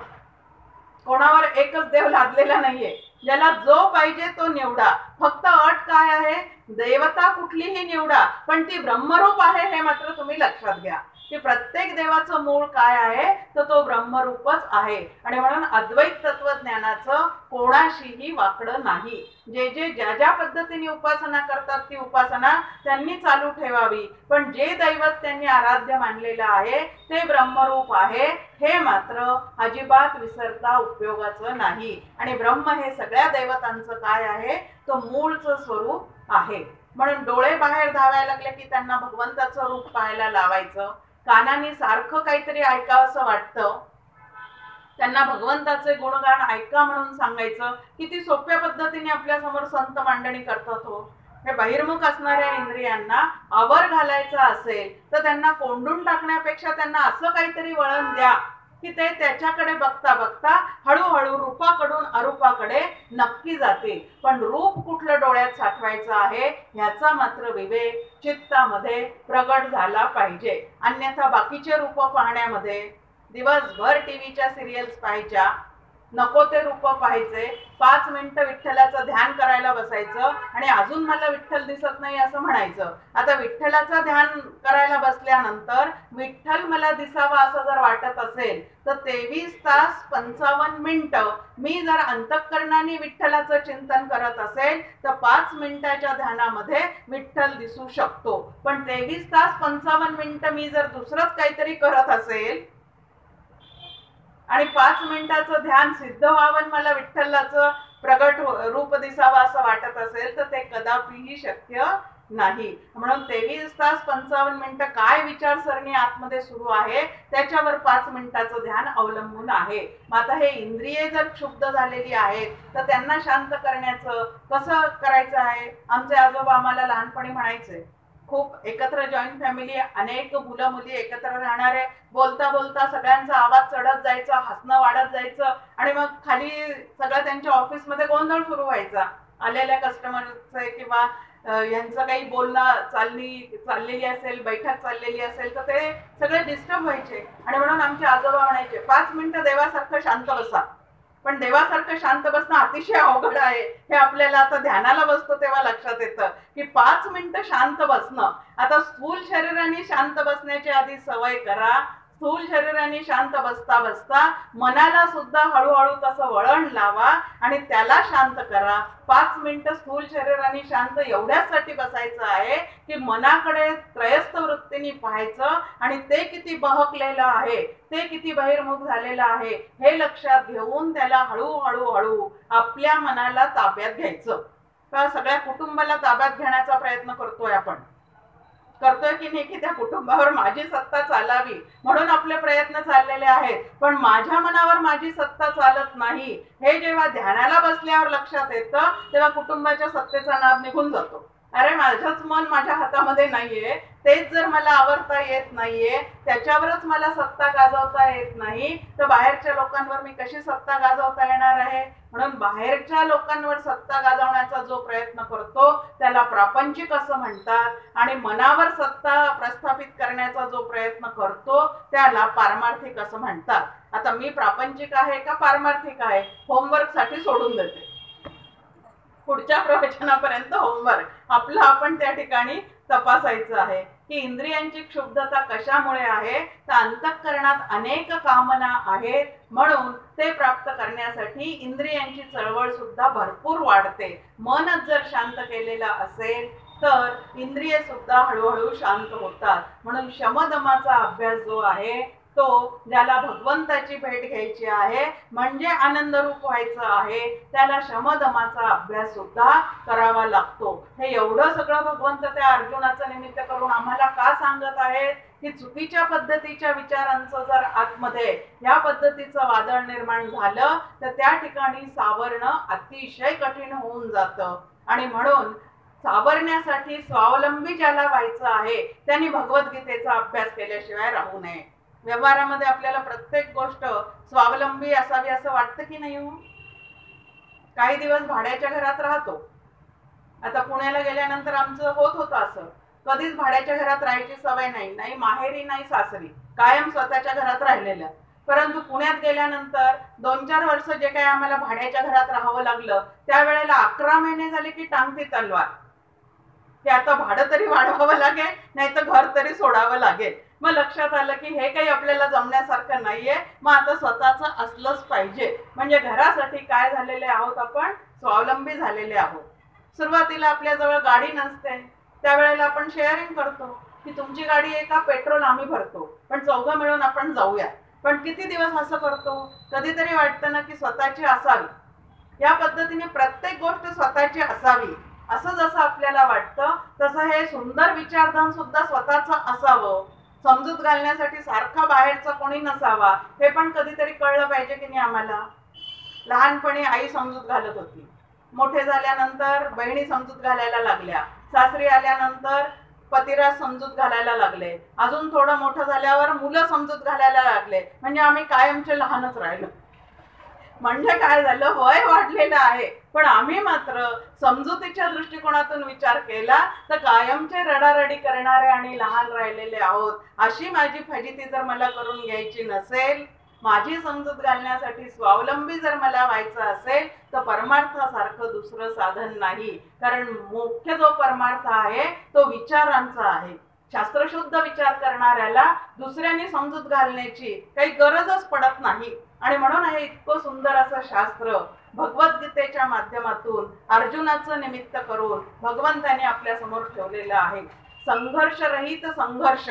कोणावर एकच देव लादलेला नाहीये, ज्याला जो पाहिजे तो निवडा. फक्त अट काय आहे? देवता कुठलीही निवडा पण ती ब्रह्मरूप आहे हे मात्र तुम्ही लक्षात घ्या की प्रत्येक देवाचं मूळ काय आहे तर तो ब्रह्मरूपच आहे. आणि म्हणून अद्वैत तत्वज्ञानाचं कोणाशीही वाकडं नाही. जे जे ज्या ज्या पद्धतीने उपासना करतात ती उपासना त्यांनी चालू ठेवावी, पण जे दैवत त्यांनी आराध्य मानलेलं आहे ते ब्रह्मरूप आहे हे मात्र अजिबात विसरता उपयोगाचं नाही. आणि ब्रह्म हे सगळ्या दैवतांचं काय आहे तो मूळचं स्वरूप आहे. म्हणून डोळे बाहेर धावायला लागले की त्यांना भगवंताचं रूप पाहायला लावायचं. कानाने सारखं काहीतरी ऐकावंसं वाटतं, त्यांना भगवंताचे गुणगान ऐका म्हणून सांगायचं. किती सोप्या पद्धतीने आपल्या समोर संत मांडणी करतात हो. हे बहिर्मुख असणाऱ्या इंद्रियांना आवर घालायचा असेल तर त्यांना कोंडून टाकण्यापेक्षा त्यांना असं काहीतरी वळण द्या की ते त्याच्याकडे बघता बघता हळूहळू रूपाकडून अरूपाकडे नक्की जातील. पण रूप कुठलं डोळ्यात साठवायचं आहे ह्याचा मात्र विवेक चित्तामध्ये प्रगट झाला पाहिजे. अन्यथा बाकीचे रूप पाहण्यामध्ये दिवसभर टीव्हीच्या सिरियल्स पाहायच्या, नको ते रूप पाहायचे, 5 मिनिटं विठ्ठलाचं ध्यान करायला बसायचं आणि अजून मला विठ्ठल दिसत नाही असं म्हणायचं. आता विठ्ठलाचं ध्यान करायला बसल्यानंतर विठ्ठल मला दिसावा असं जर वाटत असेल तर 23 तास 55 मिनिटं मी जर अंतःकरणाने विठ्ठलाचं चिंतन करत असेल तर 5 मिनिटाच्या ध्यानामध्ये विठ्ठल दिसू शकतो. पण 23 तास 55 मिनिटं मी जर दुसरंच काहीतरी करत असेल आणि 5 मिनिटाचं ध्यान सिद्ध व्हावं, मला विठ्ठलाचं प्रगट रूप दिसावं असं वाटत असेल तर ते कदापिही शक्य नाही. म्हणून 23 तास 55 मिनिटं काय विचारसरणी आतमध्ये सुरू आहे त्याच्यावर 5 मिनिटाचं ध्यान अवलंबून आहे. आता हे इंद्रिये जर क्षुब्ध झालेली आहेत तर त्यांना शांत करण्याचं कसं करायचं आहे. आमचे आजोबा आम्हाला लहानपणी म्हणायचे, खूप एकत्र जॉईंट फॅमिली, अनेक मुलं मुली एकत्र राहणारे, बोलता बोलता सगळ्यांचा आवाज चढत जायचा, हसणं वाढत जायचं आणि मग खाली सगळं त्यांच्या ऑफिसमध्ये गोंधळ सुरू व्हायचा. आलेल्या कस्टमरचे किंवा यांचं काही बोलणं चाललेली असेल, बैठक चाललेली असेल तर ते सगळे डिस्टर्ब व्हायचे. आणि म्हणून आमचे आजोबा म्हणायचे 5 मिनिटं देवासारखं शांत बसा. पण देवासारखं शांत बसणं अतिशय अवघड आहे हे आपल्याला आता ध्यानाला बसतो तेव्हा लक्षात येतं की 5 मिनिटं शांत बसणं. आता स्थूल शरीराने शांत बसण्याची आधी सवय करा. स्थूल शरीराने शांत बसता बसता मनाला सुद्धा हळूहळू तसं वळण लावा आणि त्याला शांत करा. 5 मिनिटं स्थूल शरीराने शांत एवढ्यासाठी बसायचं आहे की मनाकडे त्रयस्थ वृत्तीने पाहायचं आणि ते किती बहकलेलं आहे, ते किती बहिर्मुख झालेलं आहे हे लक्षात घेऊन त्याला हळूहळू हळू आपल्या मनाला ताब्यात घ्यायचं. तर सगळ्या कुटुंबाला ताब्यात घेण्याचा प्रयत्न करतोय आपण, करतोय की नाही, की त्या कुटुंबावर माझी सत्ता चालावी म्हणून आपले प्रयत्न चाललेले आहेत. पण माझ्या मनावर माझी सत्ता चालत नाही हे जेव्हा ध्यानाला बसल्यावर लक्षात येतं तेव्हा कुटुंबाच्या सत्तेचा नाद निघून जातो. अरे माझंच मन माझ्या हातामध्ये नाहीये, तेच जर मला आवरता येत नाहीये, त्याच्यावरच मला सत्ता गाजवता येत नाही तर बाहेरच्या लोकांवर मी कशी सत्ता गाजवता येणार आहे. म्हणून बाहेरच्या लोकांवर सत्ता गाजवण्याचा जो प्रयत्न करतो त्याला प्रापंचिक असं म्हणतात आणि मनावर सत्ता प्रस्थापित करण्याचा जो प्रयत्न करतो त्याला पारमार्थिक असं म्हणतात. आता मी प्रापंचिक आहे का पारमार्थिक आहे होमवर्क साठी सोडून देते. पुढच्या प्रवचनापर्यंत होमवर्क आपलं आपण त्या ठिकाणी तपासायचं आहे की इंद्रियांची क्षुब्धता कशामुळे आहे. तर अंतःकरणात अनेक कामना आहेत म्हणून ते प्राप्त करण्यासाठी इंद्रियांची चळवळ सुद्धा भरपूर वाढते. मनच जर शांत केलेलं असेल तर इंद्रिये सुद्धा हळूहळू शांत होतात. म्हणून शमदमाचा अभ्यास जो आहे तो ज्याला भगवंताची भेट घ्यायची आहे म्हणजे आनंद रूप व्हायचं आहे त्याला शमदमाचा अभ्यास सुद्धा करावा लागतो. हे एवढं सगळं भगवंत त्या अर्जुनाचं निमित्त करून आम्हाला का सांगत आहेत की चुकीच्या पद्धतीच्या विचारांचं जर आतमध्ये या पद्धतीचं वादळ निर्माण झालं तर त्या ठिकाणी सावरणं अतिशय कठीण होऊन जातं. आणि म्हणून सावरण्यासाठी स्वावलंबी ज्याला व्हायचं आहे त्यांनी भगवद्गीतेचा अभ्यास केल्याशिवाय राहू नये. व्यवहारामध्ये आपल्याला प्रत्येक गोष्ट स्वावलंबी असावी असं वाटतं की नाही हो. काही दिवस भाड्याच्या घरात राहतो. आता पुण्याला गेल्यानंतर आमचं होतं असं, कधीच भाड्याच्या घरात राहायची सवय नाही, नाही माहेरी नाही सासरी, कायम स्वतःच्या घरात राहिलेलं. परंतु पुण्यात गेल्यानंतर 2-4 वर्ष जे काही आम्हाला भाड्याच्या घरात राहावं लागलं त्यावेळेला 11 महिने झाले की टांगती तलवार की आता भाडं तरी वाढवावं लागेल नाही तर घर तरी सोडावं लागेल. मग लक्षात आलं की हे काही आपल्याला जमण्यासारखं नाहीये, मग आता स्वतःचं असलंच पाहिजे. म्हणजे घरासाठी काय झालेले आहोत आपण, स्वावलंबी झालेले आहोत. सुरुवातीला आपल्याजवळ गाडी नसते त्यावेळेला आपण शेअरिंग करतो की तुमची गाडी आहे का, पेट्रोल आम्ही भरतो पण 4घं मिळून आपण जाऊया. पण किती दिवस असं करतो. कधीतरी वाटतं ना की स्वतःची असावी. या पद्धतीने प्रत्येक गोष्ट स्वतःची असावी असं जसं आपल्याला वाटतं तसं हे सुंदर विचारधन सुद्धा स्वतःचं असावं. समजूत घालण्यासाठी सारखा बाहेरचा कोणी नसावा हे पण कधीतरी कळलं पाहिजे की नाही आम्हाला. लहानपणी आई समजूत घालत होती, मोठे झाल्यानंतर बहिणी समजूत घालायला लागल्या, सासरी आल्यानंतर पतिराज समजूत घालायला लागले, अजून थोडं मोठं झाल्यावर मुलं समजूत घालायला लागले. म्हणजे आम्ही कायमचे लहानच राहिलो. म्हणजे काय झालं, वय वाढलेलं आहे पण आम्ही मात्र समजुतीच्या दृष्टिकोनातून विचार केला तर कायमचे रडारडी करणारे आणि लहान राहिलेले आहोत. अशी माझी फजिती जर मला करून घ्यायची नसेल माझी समजूत घालण्यासाठी स्वावलंबी जर मला व्हायचं असेल तर परमार्थासारखं दुसरं साधन नाही, कारण मुख्य जो परमार्थ आहे तो विचारांचा आहे. शास्त्रशुद्ध विचार करणाऱ्याला दुसऱ्याने समजूत घालण्याची काही गरजच पडत नाही. आणि म्हणून हे इतकं सुंदर असं शास्त्र भगवद्गीतेच्या माध्यमातून अर्जुनाचं निमित्त करून भगवंताने आपल्या समोर ठेवलेलं आहे. संघर्षरहित संघर्ष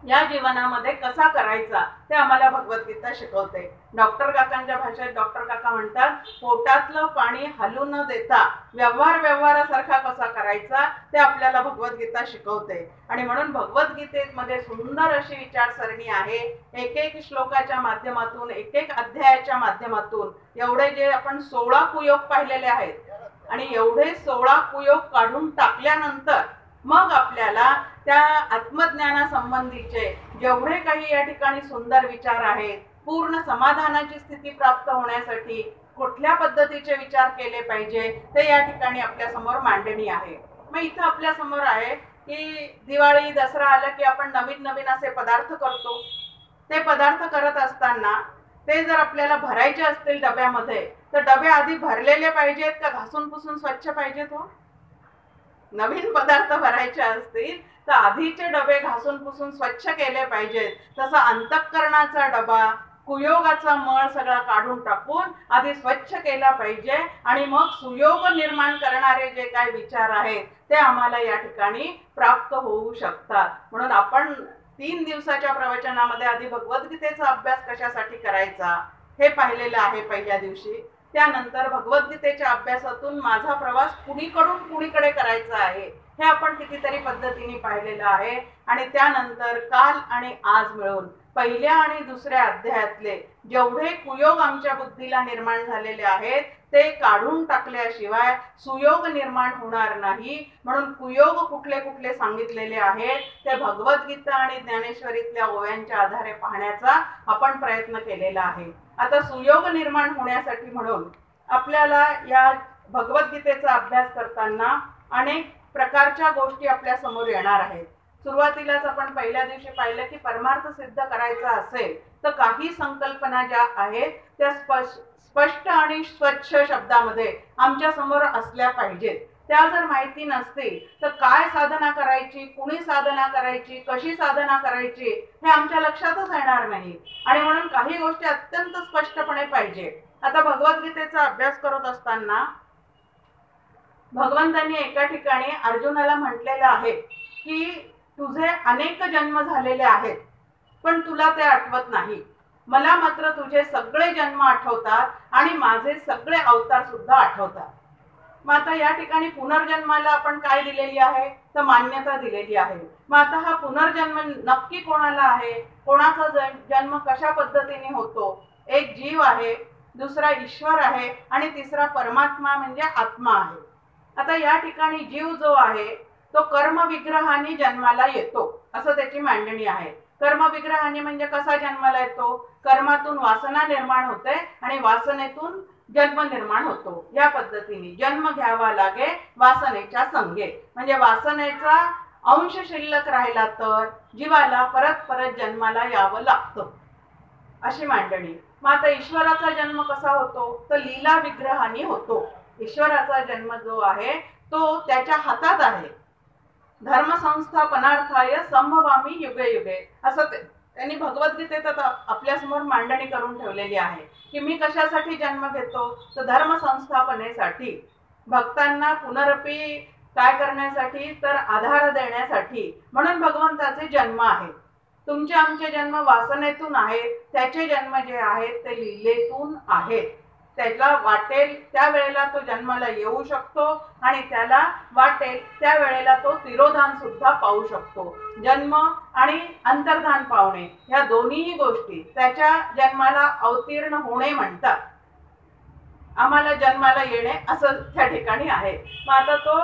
या जीवनामध्ये कसा करायचा ते आम्हाला भगवद्गीता शिकवते. डॉक्टर काकांच्या भाषेत डॉक्टर काका म्हणतात, पोटातलं पाणी हलू न देता व्यवहारासारखा कसा करायचा ते आपल्याला भगवद्गीता शिकवते. आणि म्हणून भगवद्गीतेमध्ये सुंदर अशी विचारसरणी आहे. एक एक श्लोकाच्या माध्यमातून, एक एक अध्यायाच्या माध्यमातून एवढे जे आपण 16 कुयोग पाहिलेले आहेत आणि एवढे 16 कुयोग काढून टाकल्यानंतर मग आपल्याला त्या आत्मज्ञानासंबंधीचे जेवढे काही या ठिकाणी सुंदर विचार आहेत, पूर्ण समाधानाची स्थिती प्राप्त होण्यासाठी कुठल्या पद्धतीचे विचार केले पाहिजे ते या ठिकाणी आपल्या समोर मांडणी आहे. मग इथं आपल्या समोर आहे की दिवाळी दसरा आला की आपण नवीन नवीन असे पदार्थ करतो. ते पदार्थ करत असताना ते जर आपल्याला भरायचे असतील डब्यामध्ये तर डबे आधी भरलेले पाहिजेत का घासून पुसून स्वच्छ पाहिजेत? हो, नवीन पदार्थ भरायचे असतील तर आधीचे डबे घासून पुसून स्वच्छ केले पाहिजेत. तसा अंतःकरणाचा डबा, कुयोगाचा मळ सगळा काढून टाकून आधी स्वच्छ केला पाहिजे आणि मग सुयोग निर्माण करणारे जे काही विचार आहेत ते आम्हाला या ठिकाणी प्राप्त होऊ शकतात. म्हणून आपण 3 दिवसाच्या प्रवचनामध्ये आधी भगवद्गीतेचा अभ्यास कशासाठी करायचा हे पाहिलेलं आहे पहिल्या दिवशी. त्यानंतर भगवद्गीतेच्या अभ्यासातून माझा प्रवास कुणीकडून कुणीकडे करायचा आहे हे आपण कितीतरी पद्धतीने पाहिलेलं आहे. आणि त्यानंतर काल आणि आज मिळून पहिल्या आणि दुसऱ्या अध्यायातले जेवढे कुयोग आमच्या बुद्धीला निर्माण झालेले आहेत ते काढून टाकल्याशिवाय सुयोग निर्माण होणार नाही. म्हणून कुयोग कुठले कुठले सांगितलेले आहेत ते भगवद्गीता आणि ज्ञानेश्वरीतल्या ओव्यांच्या आधारे पाहण्याचा आपण प्रयत्न केलेला आहे. आता सुयोग निर्माण होण्यासाठी म्हणून आपल्याला या भगवद्गीतेचा अभ्यास करताना अनेक प्रकारच्या गोष्टी आपल्या समोर येणार आहेत. सुरुवातीलाच आपण पहिल्या दिवशी पाहिलं की परमार्थ सिद्ध करायचा असेल तर काही संकल्पना ज्या आहेत त्या स्पष्ट आणि स्वच्छ शब्दामध्ये आमच्या समोर असल्या पाहिजेत. त्या जर माहिती नसतील तर काय साधना करायची, कुणी साधना करायची, कशी साधना करायची हे आमच्या लक्षातच येणार नाही. आणि म्हणून काही गोष्टी अत्यंत स्पष्टपणे पाहिजे. आता भगवद्गीतेचा अभ्यास करत असताना भगवंतांनी एका ठिकाणी अर्जुनाला म्हटलेलं आहे की तुझे अनेक जन्म झालेले आहेत पण तुला ते आठवत नाही. मला मात्र तुझे सगळे जन्म आठवतात आणि माझे सगळे अवतार सुद्धा आठवतात. मग आता या ठिकाणी पुनर्जन्माला आपण काय दिलेली आहे तर मान्यता दिलेली आहे. मग आता हा पुनर्जन्म नक्की कोणाला आहे, कोणाचा जन्म कशा पद्धतीने होतो? एक जीव आहे, दुसरा ईश्वर आहे आणि तिसरा परमात्मा म्हणजे आत्मा आहे. आता या ठिकाणी जीव जो आहे तो कर्मविग्रहाने जन्माला येतो असं त्याची मांडणी आहे. कर्मविग्रहाने म्हणजे कसा जन्माला येतो? कर्मातून वासना निर्माण होते आणि वासनेतून जन्म निर्माण होतो. या पद्धतीने जन्म घ्यावा लागे वासनेच्या संगे, म्हणजे वासनेचा अंश शिल्लक राहिला तर जीवाला परत परत जन्माला यावं लागतं अशी मांडणी. मग आता ईश्वराचा जन्म कसा होतो तर लीला विग्रहाने होतो. ईश्वराचा जन्म जो आहे तो त्याच्या हातात आहे. धर्मसंस्थापनार्थाय संभवामी युगे युगे असं त्यांनी भगवद्गीतेत आपल्या समोर मांडणी करून ठेवलेली आहे की मी कशासाठी जन्म घेतो तर धर्मसंस्थापनेसाठी, भक्तांना पुनरपी काय करण्यासाठी तर आधार देण्यासाठी. म्हणून भगवंताचे जन्म आहेत. तुमचे आमचे जन्म वासनेतून आहेत, त्याचे जन्म जे आहेत ते लीलेतून आहेत. त्याला वाटेल त्या वेळेला तो जन्माला येऊ शकतो आणि त्याला वाटेल त्या वेळेला तो तिरोधान सुद्धा पाहू शकतो. जन्म आणि अंतर्धान पावणे ह्या दोन्ही गोष्टी त्याच्या जन्माला अवतीर्ण होणे म्हणतात. आम्हाला जन्माला येणे असं त्या ठिकाणी आहे. मग आता तो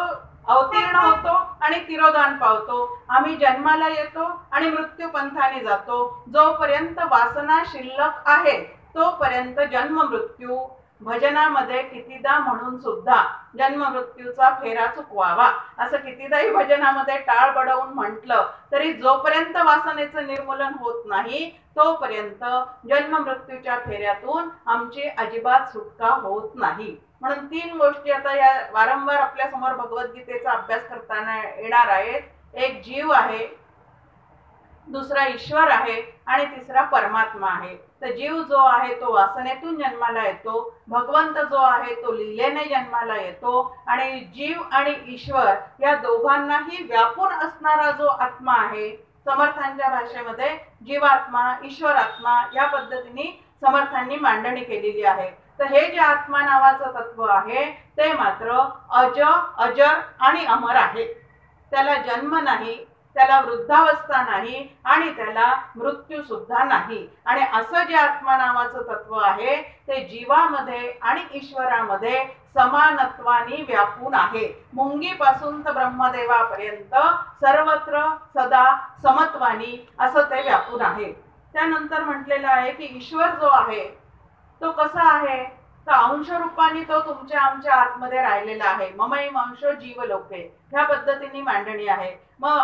अवतीर्ण होतो आणि तिरोधान पावतो. आम्ही जन्माला येतो आणि मृत्यू पंथाने जातो. जोपर्यंत वासना शिल्लक आहे तोपर्यंत जन्म मृत्यू भजनामध्ये कितीदा म्हणून सुद्धा जन्म मृत्यूचा फेरा चुकवावा असं कितीदाही भजनामध्ये टाळ बडवून म्हटलं तरी जोपर्यंत वासनेचं निर्मूलन होत नाही तोपर्यंत जन्म मृत्यूच्या फेऱ्यातून आमची अजिबात सुटका होत नाही. म्हणून 3 गोष्टी आता या वारंवार आपल्या समोर भगवद्गीतेचा अभ्यास करताना येणार आहेत. एक जीव आहे, दुसरा ईश्वर आहे आणि तिसरा परमात्मा आहे. तर जीव जो आहे तो वासनेतून जन्माला येतो, भगवंत जो आहे तो लीलेने जन्माला येतो आणि जीव आणि ईश्वर या दोघांनाही व्यापून असणारा जो आत्मा आहे, समर्थांच्या भाषेमध्ये जीवात्मा ईश्वरात्मा या पद्धतीने समर्थांनी मांडणी केलेली आहे. तर हे जे आत्मा नावाचं तत्व आहे ते मात्र अज अजर आणि अमर आहे. त्याला जन्म नाही, त्याला वृद्धावस्था नाही आणि त्याला मृत्यू सुद्धा नाही. आणि असं जे आत्मा नावाचं तत्व आहे ते जीवामध्ये आणि ईश्वरामध्ये समानत्वाने व्यापून आहे. मुंगीपासून तर ब्रह्मदेवापर्यंत सर्वत्र सदा समत्वानी असं ते व्यापून आहे. त्यानंतर म्हटलेलं आहे की ईश्वर जो आहे तो कसा आहे तर अंश रूपाने तो तुमच्या आमच्या आतमध्ये राहिलेला आहे. ममैव अंशो जीवलोके ह्या पद्धतीने मांडणी आहे. मग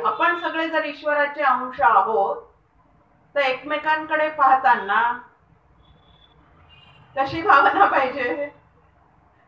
आपण सगळे जर ईश्वराचे अंश आहोत तर एकमेकांकडे पाहताना कशी भावना पाहिजे?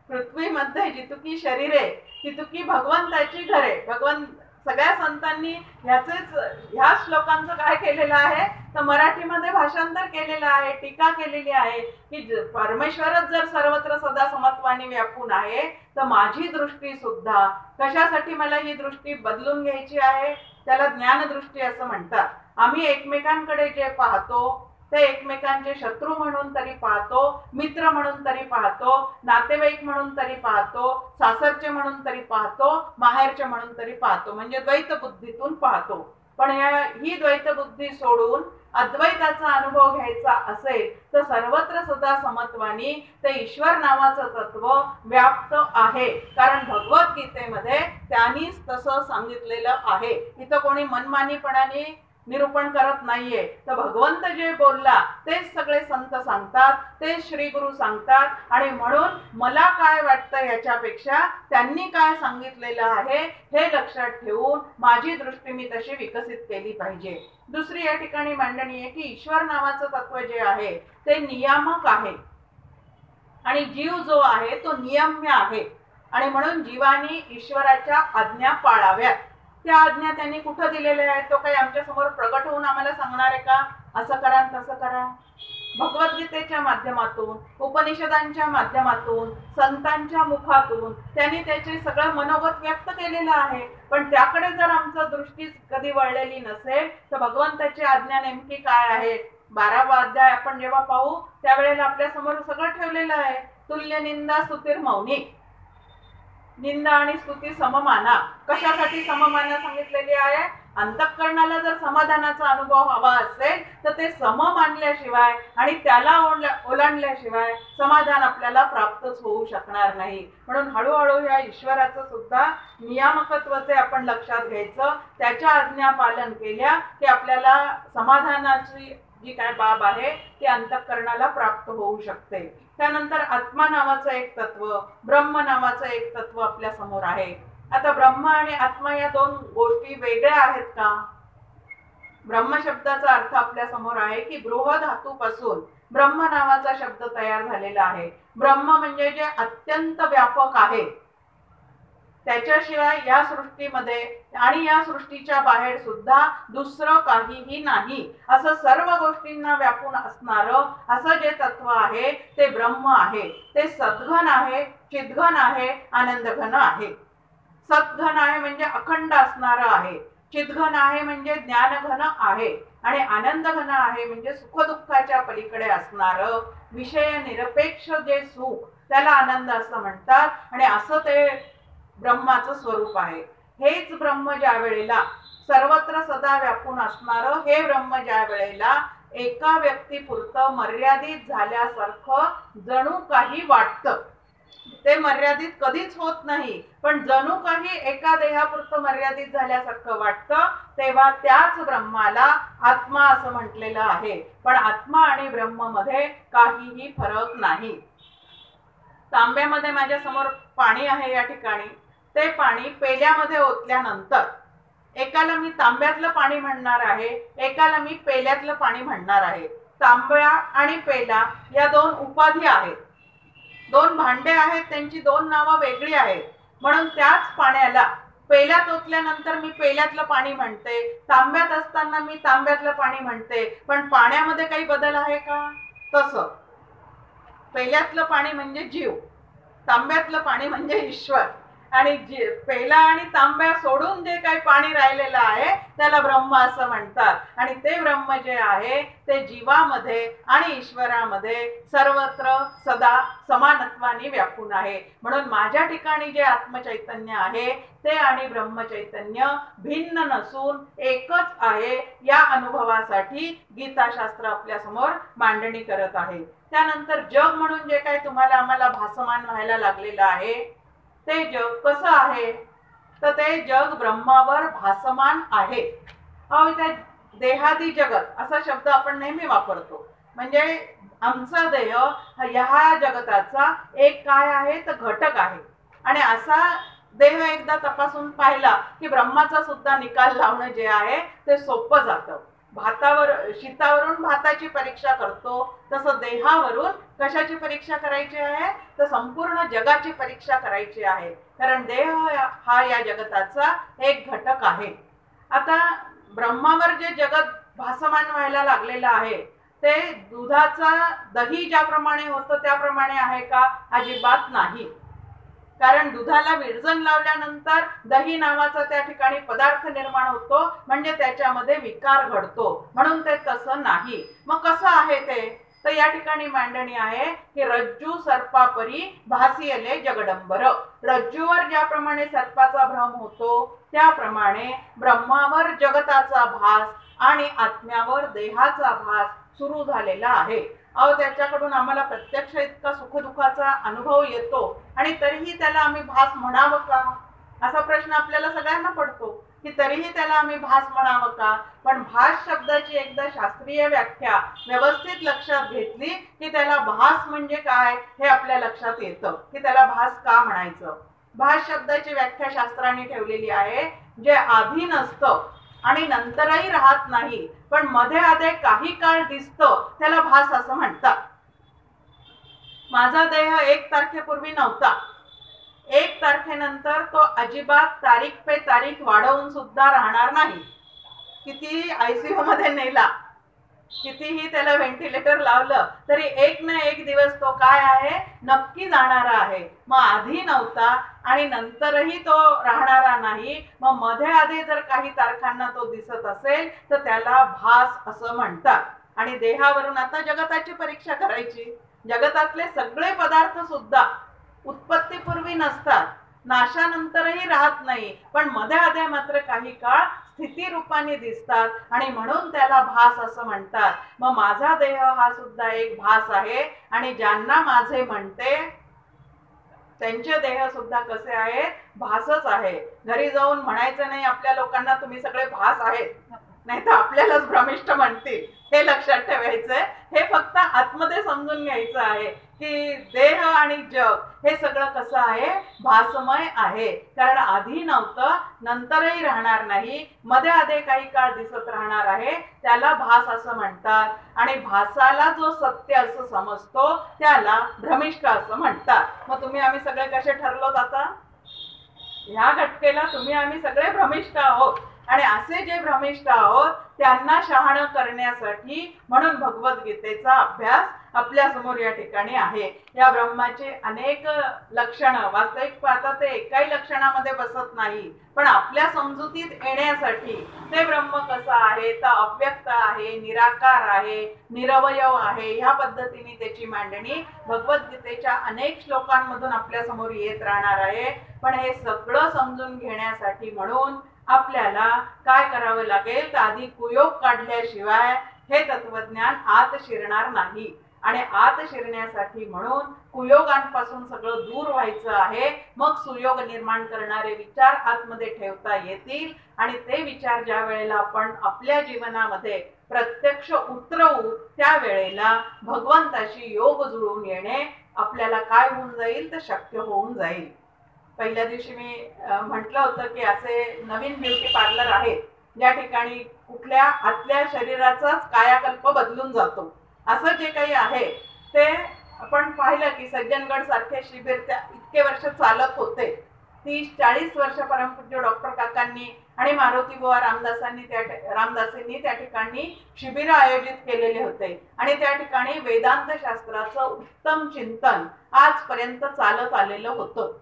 पृथ्वीमध्ये जितुकी शरीरे तितुकी भगवंताची घरे. भगवंत सगळ्या संतांनी ह्या श्लोकांचं काय केलेलं आहे तर मराठीमध्ये भाषांतर केलेलं आहे, टीका केलेली आहे की परमेश्वरच जर सर्वत्र सदा समत्वाने व्यापून आहे तर माझी दृष्टी सुद्धा कशासाठी मला ही दृष्टी बदलून घ्यायची आहे? त्याला ज्ञानदृष्टी असं म्हणतात. आम्ही एकमेकांकडे जे पाहतो ते एकमेकांचे शत्रू म्हणून तरी पाहतो, मित्र म्हणून तरी पाहतो, नातेवाईक म्हणून तरी पाहतो, सासरचे म्हणून तरी पाहतो, माहेरचे म्हणून तरी पाहतो, म्हणजे द्वैत बुद्धीतून पाहतो. पण ही द्वैत बुद्धी सोडून अद्वैताचा अनुभव घ्यायचा असेल तर सर्वत्र सदा समत्वानी ते ईश्वर नावाचं तत्व व्याप्त आहे. कारण भगवद्गीतेमध्ये त्यांनीच तसं सांगितलेलं आहे. इथं कोणी मनमानीपणाने निरूपण करत नाहीये. तर भगवंत जे बोलला तेच सगळे संत सांगतात, तेच श्री गुरु सांगतात. आणि म्हणून मला काय वाटतं याच्यापेक्षा त्यांनी काय सांगितलेलं आहे हे लक्षात ठेवून माझी दृष्टी मी तशी विकसित केली पाहिजे. दुसरी या ठिकाणी मांडणी आहे की ईश्वर नावाचं तत्व जे आहे ते नियामक आहे आणि जीव जो आहे तो नियम्य आहे. आणि म्हणून जीवानी ईश्वराच्या आज्ञा पाळाव्यात. त्या आज्ञा त्यांनी कुठं दिलेल्या आहेत? तो काही आमच्या समोर प्रगट होऊन आम्हाला सांगणार आहे का असं करा तसं करा? भगवद्गीतेच्या माध्यमातून, उपनिषदांच्या माध्यमातून, संतांच्या मुखातून त्यांनी त्याचे सगळं मनोगत व्यक्त केलेलं आहे. पण त्याकडे जर आमचं दृष्टी कधी वळलेली नसेल तर भगवंताची आज्ञा नेमकी काय आहे? 12वा अध्याय आपण जेव्हा पाहू त्यावेळेला आपल्या समोर सगळं ठेवलेलं आहे. तुल्य निंदा स्तुतीर मौनी. निंदा आणि स्तुती सममाना. कशासाठी सममाना सांगितलेली आहे? अंतःकरणाला जर समाधानाचा अनुभव हवा असेल तर ते सम मानल्याशिवाय आणि त्याला ओलांडल्याशिवाय समाधान आपल्याला प्राप्तच होऊ शकणार नाही. म्हणून हळूहळू या ईश्वराचं सुद्धा नियामकत्वाचे आपण लक्षात घ्यायचं. त्याच्या आज्ञा पालन केल्या की आपल्याला समाधानाची जी काय बाब आहे ती अंतःकरणाला प्राप्त होऊ शकते. त्यानंतर आत्मा नावाचं एक तत्व, ब्रह्म नावाचं एक तत्व आपल्या समोर आहे. आता ब्रह्म आणि आत्मा या 2 गोष्टी वेगळ्या आहेत का? ब्रह्म शब्दाचा अर्थ आपल्या समोर आहे की बृह धातूपासून ब्रह्म नावाचा शब्द तयार झालेला आहे. ब्रह्म म्हणजे जे अत्यंत व्यापक आहे, त्याच्याशिवाय या सृष्टीमध्ये आणि या सृष्टीच्या बाहेर सुद्धा दुसरं काहीही नाही, असं सर्व गोष्टींना व्यापून असणारं असं जे तत्व आहे ते ब्रह्म आहे. ते सद्घन आहे, चिद्घन आहे, आनंदघन आहे. सद्घन आहे म्हणजे अखंड असणारं आहे, चिद्घन आहे म्हणजे ज्ञानघन आहे आणि आनंदघन आहे म्हणजे सुखदुःखाच्या पलीकडे असणारं विषय निरपेक्ष जे सुख त्याला आनंद असं म्हणतात. आणि असं ते ब्रह्माचं स्वरूप आहे. हेच ब्रह्म ज्या वेळेला सर्वत्र सदा व्यापून असणारं हे ब्रह्म ज्या वेळेला एका व्यक्तीपुरतं मर्यादित झाल्यासारखं जणू काही वाटतं. ते मर्यादित कधीच होत नाही, पण जणू काही एका देहापुरतं मर्यादित झाल्यासारखं वाटतं, तेव्हा त्याच ब्रह्माला आत्मा असं म्हटलेलं आहे. पण आत्मा आणि ब्रह्म मध्ये काहीही फरक नाही. तांब्यामध्ये माझ्या समोर पाणी आहे या ठिकाणी, ते पाणी पेल्यामध्ये ओतल्यानंतर एकाला मी तांब्यातलं पाणी म्हणणार आहे, एकाला मी पेल्यातलं पाणी म्हणणार आहे. तांब्या आणि पेला या दोन उपाधी आहेत, दोन भांडे आहेत, त्यांची दोन नावं वेगळी आहेत. म्हणून त्याच पाण्याला पेल्यात ओतल्यानंतर मी पेल्यातलं पाणी म्हणते, तांब्यात असताना मी तांब्यातलं पाणी म्हणते. पण पाण्यामध्ये काही बदल आहे का? तसं पेल्यातलं पाणी म्हणजे जीव, तांब्यातलं पाणी म्हणजे ईश्वर. आणि पेला आणि तांब्या सोडून जे काही पाणी राहिलेलं आहे त्याला ब्रह्म असं म्हणतात. आणि ते ब्रह्म जे आहे ते जीवामध्ये आणि ईश्वरामध्ये सर्वत्र सदा समानत्वाने व्यापून आहे. म्हणून माझ्या ठिकाणी जे आत्मचैतन्य आहे ते आणि ब्रह्मचैतन्य भिन्न नसून एकच आहे, या अनुभवासाठी गीताशास्त्र आपल्या समोर मांडणी करत आहे. त्यानंतर जग म्हणून जे काही तुम्हाला आम्हाला भासमान व्हायला लागलेलं आहे ते जग कसं आहे, तर ते जग ब्रह्मावर भासमान आहे. त्या देहादी जगत असा शब्द आपण नेहमी वापरतो, म्हणजे आमचा देह ह्या जगताचा एक काय आहे तर घटक आहे. आणि असा देह एकदा तपासून पाहिला की ब्रह्माचा सुद्धा निकाल लावणं जे आहे ते सोपं जातं. शीतावरून भाताची परीक्षा करतो तसं देहावरून कशाची परीक्षा करायची आहे तर संपूर्ण जगाची परीक्षा करायची आहे. कारण देह हा या जगताचा एक घटक आहे. आता ब्रह्मावर जे जगत भासमान व्हायला लागलेलं आहे ते दुधाचा दही ज्याप्रमाणे होतं त्याप्रमाणे आहे का? अजिबात नाही. कारण दुधाला विरजण लावल्यानंतर दही नावाचा त्या ठिकाणी पदार्थ निर्माण होतो, म्हणजे त्याच्यामध्ये विकार घडतो. म्हणून ते तसं नाही. मग कसं आहे ते? तर या ठिकाणी मांडणी आहे की रज्जू सर्पापरी भासियले जगडंबर. रज्जूवर ज्याप्रमाणे सर्पाचा भ्रम होतो त्याप्रमाणे ब्रह्मावर जगताचा भास आणि आत्म्यावर देहाचा भास सुरू झालेला आहे. त्याच्याकडून आम्हाला प्रत्यक्ष इतका सुखदुःखाचा अनुभव येतो आणि तरीही त्याला आम्ही भास म्हणावं का, असा प्रश्न आपल्याला सगळ्यांना पडतो की तरीही त्याला आम्ही भास म्हणावं का. पण भास शब्दाची एकदा शास्त्रीय व्याख्या व्यवस्थित लक्षात घेतली की त्याला भास म्हणजे काय हे आपल्या लक्षात येतं की त्याला भास का म्हणायचं. भास शब्दाची व्याख्या शास्त्राने ठेवलेली आहे, जे आधी नसतं आणि नंतरही राहत नाही पण मध्ये आधे काही काळ दिसतं त्याला भास असं म्हणतात. माझा देह 1 तारखेपूर्वी नव्हता, 1 तारखेनंतर तो अजिबात तारीख पे तारीख वाढवून सुद्धा राहणार नाही. किती आयसीयू मध्ये नेला, कितीही त्याला व्हेंटिलेटर लावलं तरी एक ना एक दिवस तो काय आहे नक्की जाणारा आहे. मग आधी नव्हता आणि नंतरही तो राहणारा नाही. मग मध्ये आधी जर काही तारखांना तो दिसत असेल तर त्याला भास असं म्हणतात. आणि देहावरून आता जगताची परीक्षा करायची. जगतातले सगळे पदार्थ सुद्धा उत्पत्तीपूर्वी नसतात, नाशानंतरही राहत नाही, पण मध्ये आधी मात्र काही काळ स्थिती रूपाने दिसतात आणि म्हणून त्याला भास असं म्हणतात. मग माझा देह हा सुद्धा एक भास आहे आणि ज्यांना माझे म्हणते त्यांचे देह सुद्धा कसे आहेत, भासच आहे. घरी जाऊन म्हणायचं नाही आपल्या लोकांना तुम्ही सगळे भास आहेत, नाही तर आपल्यालाच भ्रमिष्ठ म्हणतील. हे लक्षात ठेवायचंय. हे फक्त आतमध्ये समजून घ्यायचं आहे की देह आणि जग हे सगळं कसं आहे, भासमय आहे. कारण आधी नव्हतं, नंतरही राहणार नाही, मध्ये आधे काही काळ दिसत राहणार आहे, त्याला भास असं म्हणतात. आणि भासाला जो सत्य असं समजतो त्याला भ्रमिष्ठ असं म्हणतात. मग तुम्ही आम्ही सगळे कसे ठरलो आता? ह्या घटकेला तुम्ही आम्ही सगळे भ्रमिष्ठ आहोत. आणि असे जे भ्रमिष्ठ आहोत त्यांना शहाणं करण्यासाठी म्हणून भगवद्गीतेचा अभ्यास आपल्या समोर या ठिकाणी आहे. या ब्रह्माचे अनेक लक्षणं वास्तविक पाहता ते एकाही लक्षणामध्ये बसत नाही, पण आपल्या समजुतीत येण्यासाठी ते ब्रह्म कसं आहे तर अव्यक्त आहे, निराकार आहे, निरवयव आहे, ह्या पद्धतीने त्याची मांडणी भगवद्गीतेच्या अनेक श्लोकांमधून आपल्या समोर येत राहणार आहे. पण हे सगळं समजून घेण्यासाठी म्हणून आपल्याला काय करावं लागेल तर आधी कुयोग काढल्याशिवाय हे तत्वज्ञान आत शिरणार नाही. आणि आत शिरण्यासाठी म्हणून कुयोगांपासून सगळं दूर व्हायचं आहे. मग सुयोग निर्माण करणारे विचार आतमध्ये ठेवता येतील आणि ते विचार ज्या वेळेला आपण आपल्या जीवनामध्ये प्रत्यक्ष उतरवू त्यावेळेला भगवंताशी योग जुळून येणे आपल्याला काय होऊन जाईल तर शक्य होऊन जाईल. पहिल्या दिवशी मी म्हटलं होतं की असे नवीन ब्युटी पार्लर आहेत ज्या ठिकाणी कुठल्या आतल्या शरीराचाच कायाकल्प बदलून जातो. असं जे काही आहे ते आपण पाहिलं की सज्जनगड सारखे शिबिर त्या इतके वर्ष चालत होते. 30-40 वर्ष परमपूज्य डॉक्टर काकांनी आणि मारुती बुवा रामदासांनी त्या ठिकाणी शिबिर आयोजित केलेले होते आणि त्या ठिकाणी वेदांत शास्त्राचं उत्तम चिंतन आजपर्यंत चालत आलेलं होतं.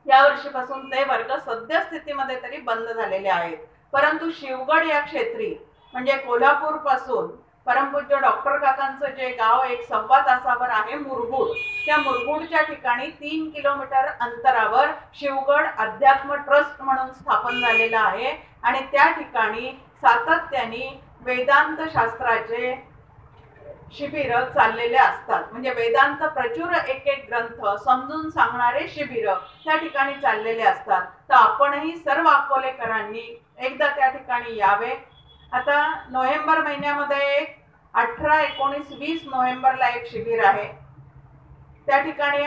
या वर्षीपासून ते वर्ग सद्यस्थितीमध्ये तरी बंद झालेले आहेत. परंतु शिवगड या क्षेत्री म्हणजे कोल्हापूर पासून परमपूज्य डॉक्टर काकांचं जे गाव 1-1.25 तासावर आहे मुरगुड, त्या मुरगुडच्या ठिकाणी 3 किलोमीटर अंतरावर शिवगड अध्यात्म ट्रस्ट म्हणून स्थापन झालेलं आहे आणि त्या ठिकाणी सातत्याने वेदांत शास्त्राचे शिबिर चाललेले असतात. म्हणजे वेदांत प्रचुर एक ग्रंथ समजून सांगणारे शिबिर त्या ठिकाणी चाललेले असतात. तर आपणही सर्व अकोलेकरांनी एकदा त्या ठिकाणी यावे. आता नोव्हेंबर महिन्यामध्ये 18, 19, 20 नोव्हेंबरला एक शिबिर आहे. त्या ठिकाणी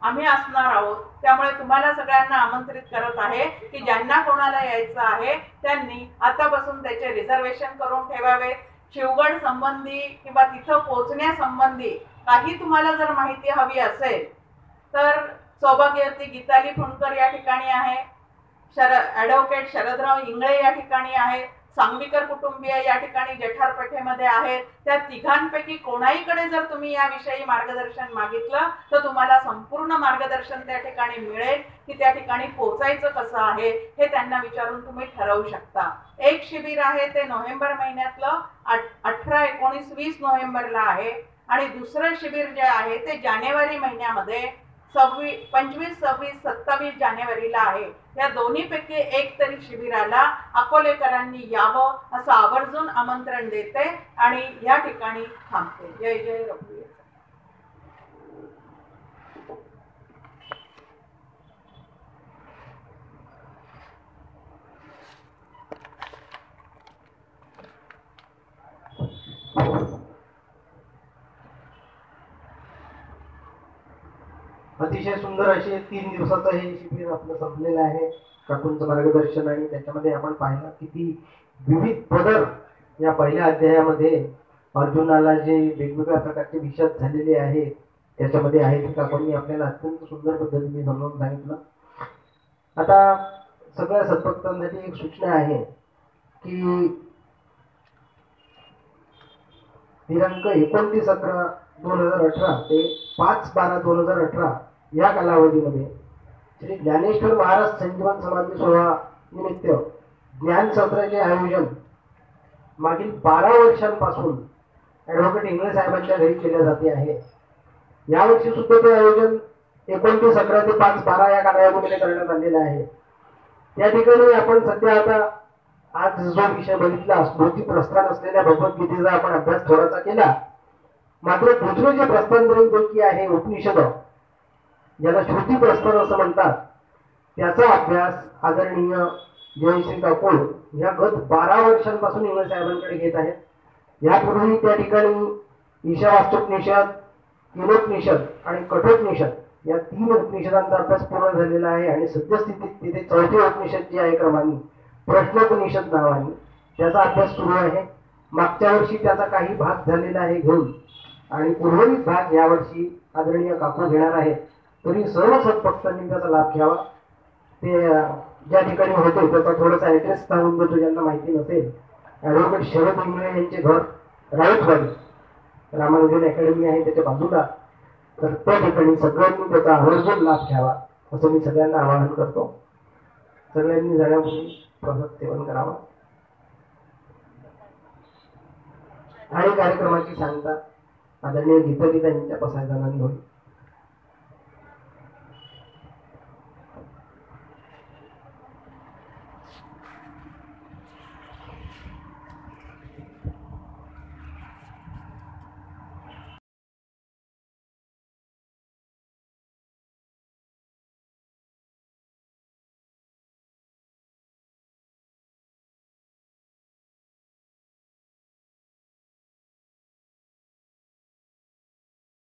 आम्ही असणार आहोत. त्यामुळे तुम्हाला सगळ्यांना आमंत्रित करत आहे की ज्यांना कोणाला यायचं आहे त्यांनी आतापासून त्याचे रिझर्वेशन करून ठेवावे. शिवगड संबंधी किंवा तिथं पोहोचण्यासंबंधी काही तुम्हाला जर माहिती हवी असेल तर सौभाग्यवती गीताली फुंडकर या ठिकाणी आहे, ॲडव्होकेट शरदराव इंगळे या ठिकाणी आहे, सांगवीकर कुटुंबीय या ठिकाणी जठारपेठेमध्ये आहेत. त्या तिघांपैकी कोणाहीकडे जर तुम्ही याविषयी मार्गदर्शन मागितलं तर तुम्हाला संपूर्ण मार्गदर्शन त्या ठिकाणी मिळेल की त्या ठिकाणी पोहोचायचं कसं आहे हे त्यांना विचारून तुम्ही ठरवू शकता. एक शिबिर आहे ते नोव्हेंबर महिन्यातलं 18, 19, 20 नोव्हेंबरला आहे आणि दुसरं शिबिर जे आहे ते जानेवारी महिन्यामध्ये 25, 26, 27 जानेवारीला आहे. या दोन्हीपैकी एक तरी शिबिराला अकोलेकरांनी यावं असं आवर्जून आमंत्रण देते आणि या ठिकाणी थांबते. जय जय रघुवीर. अतिशय सुंदर असे 3 दिवसाचं हे शिबिर आपलं संपलेलं आहे. काकूंचं मार्गदर्शन आणि त्याच्यामध्ये आपण पाहिलं किती विविध पदर या पहिल्या अध्यायामध्ये अर्जुनाला जे वेगवेगळ्या प्रकारचे विषद झालेले आहेत त्याच्यामध्ये आहेत. काकूंनी आपल्याला अत्यंत सुंदर पद्धतीने समजावून सांगितलं. आता सगळ्या सद्भक्तांसाठी एक सूचना आहे की दिनांक 29/11/2018 ते 5/12/2018 या कालावधीमध्ये श्री ज्ञानेश्वर महाराज संजीवन समाधी सोहळा निमित्त ज्ञान सत्राचे आयोजन मागील 12 वर्षांपासून ॲडव्होकेट इंगळे साहेबांच्या घरी केले जाते आहे. यावर्षी सुद्धा ते आयोजन 29/11 ते 5/12 या कालावधीमध्ये करण्यात आलेलं आहे. त्या ठिकाणी आपण सध्या आता आज जो विषय बघितला स्मृती प्रस्थान असलेल्या भगवद्गीतेचा आपण अभ्यास थोडासा केला. मात्र दुसरे जे प्रस्थानपैकी आहे उपनिषद ज्याला श्रुती प्रस्थान असं म्हणतात त्याचा अभ्यास आदरणीय जयश्री काकू या गत 12 वर्षांपासून इंगळे साहेबांकडे घेत आहेत. यापूर्वी त्या ठिकाणी ईशावास्तुपनिषद, किलोपनिषद आणि कठोपनिषद या 3 उपनिषदांचा अभ्यास पूर्ण झालेला आहे आणि सद्यस्थितीत तिथे 4थे उपनिषद जे आहे क्रमाने प्रश्नोपनिषद नावाने त्याचा अभ्यास सुरू आहे. मागच्या वर्षी त्याचा काही भाग झालेला आहे घेऊन आणि उर्वरित भाग यावर्षी आदरणीय काकू घेणार आहेत. तरी सर्व सद्भक्तांनी त्याचा लाभ घ्यावा. ते ज्या ठिकाणी होते त्याचा थोडासा ॲड्रेस सांगून देतो ज्यांना माहिती नसेल. ॲडव्होकेट शरद इंगळे यांचे घर राऊतवाडी रामानुजन अकॅडमी आहे त्याच्या बाजूला. तर त्या ठिकाणी सगळ्यांनी त्याचा आवर्जून लाभ घ्यावा असं मी सगळ्यांना आवाहन करतो. सगळ्यांनी जाण्यापूर्वी प्रसाद सेवन करावा आणि कार्यक्रमाची सांगता आदरणीय गीताली यांच्या पसायदानांनी होईल.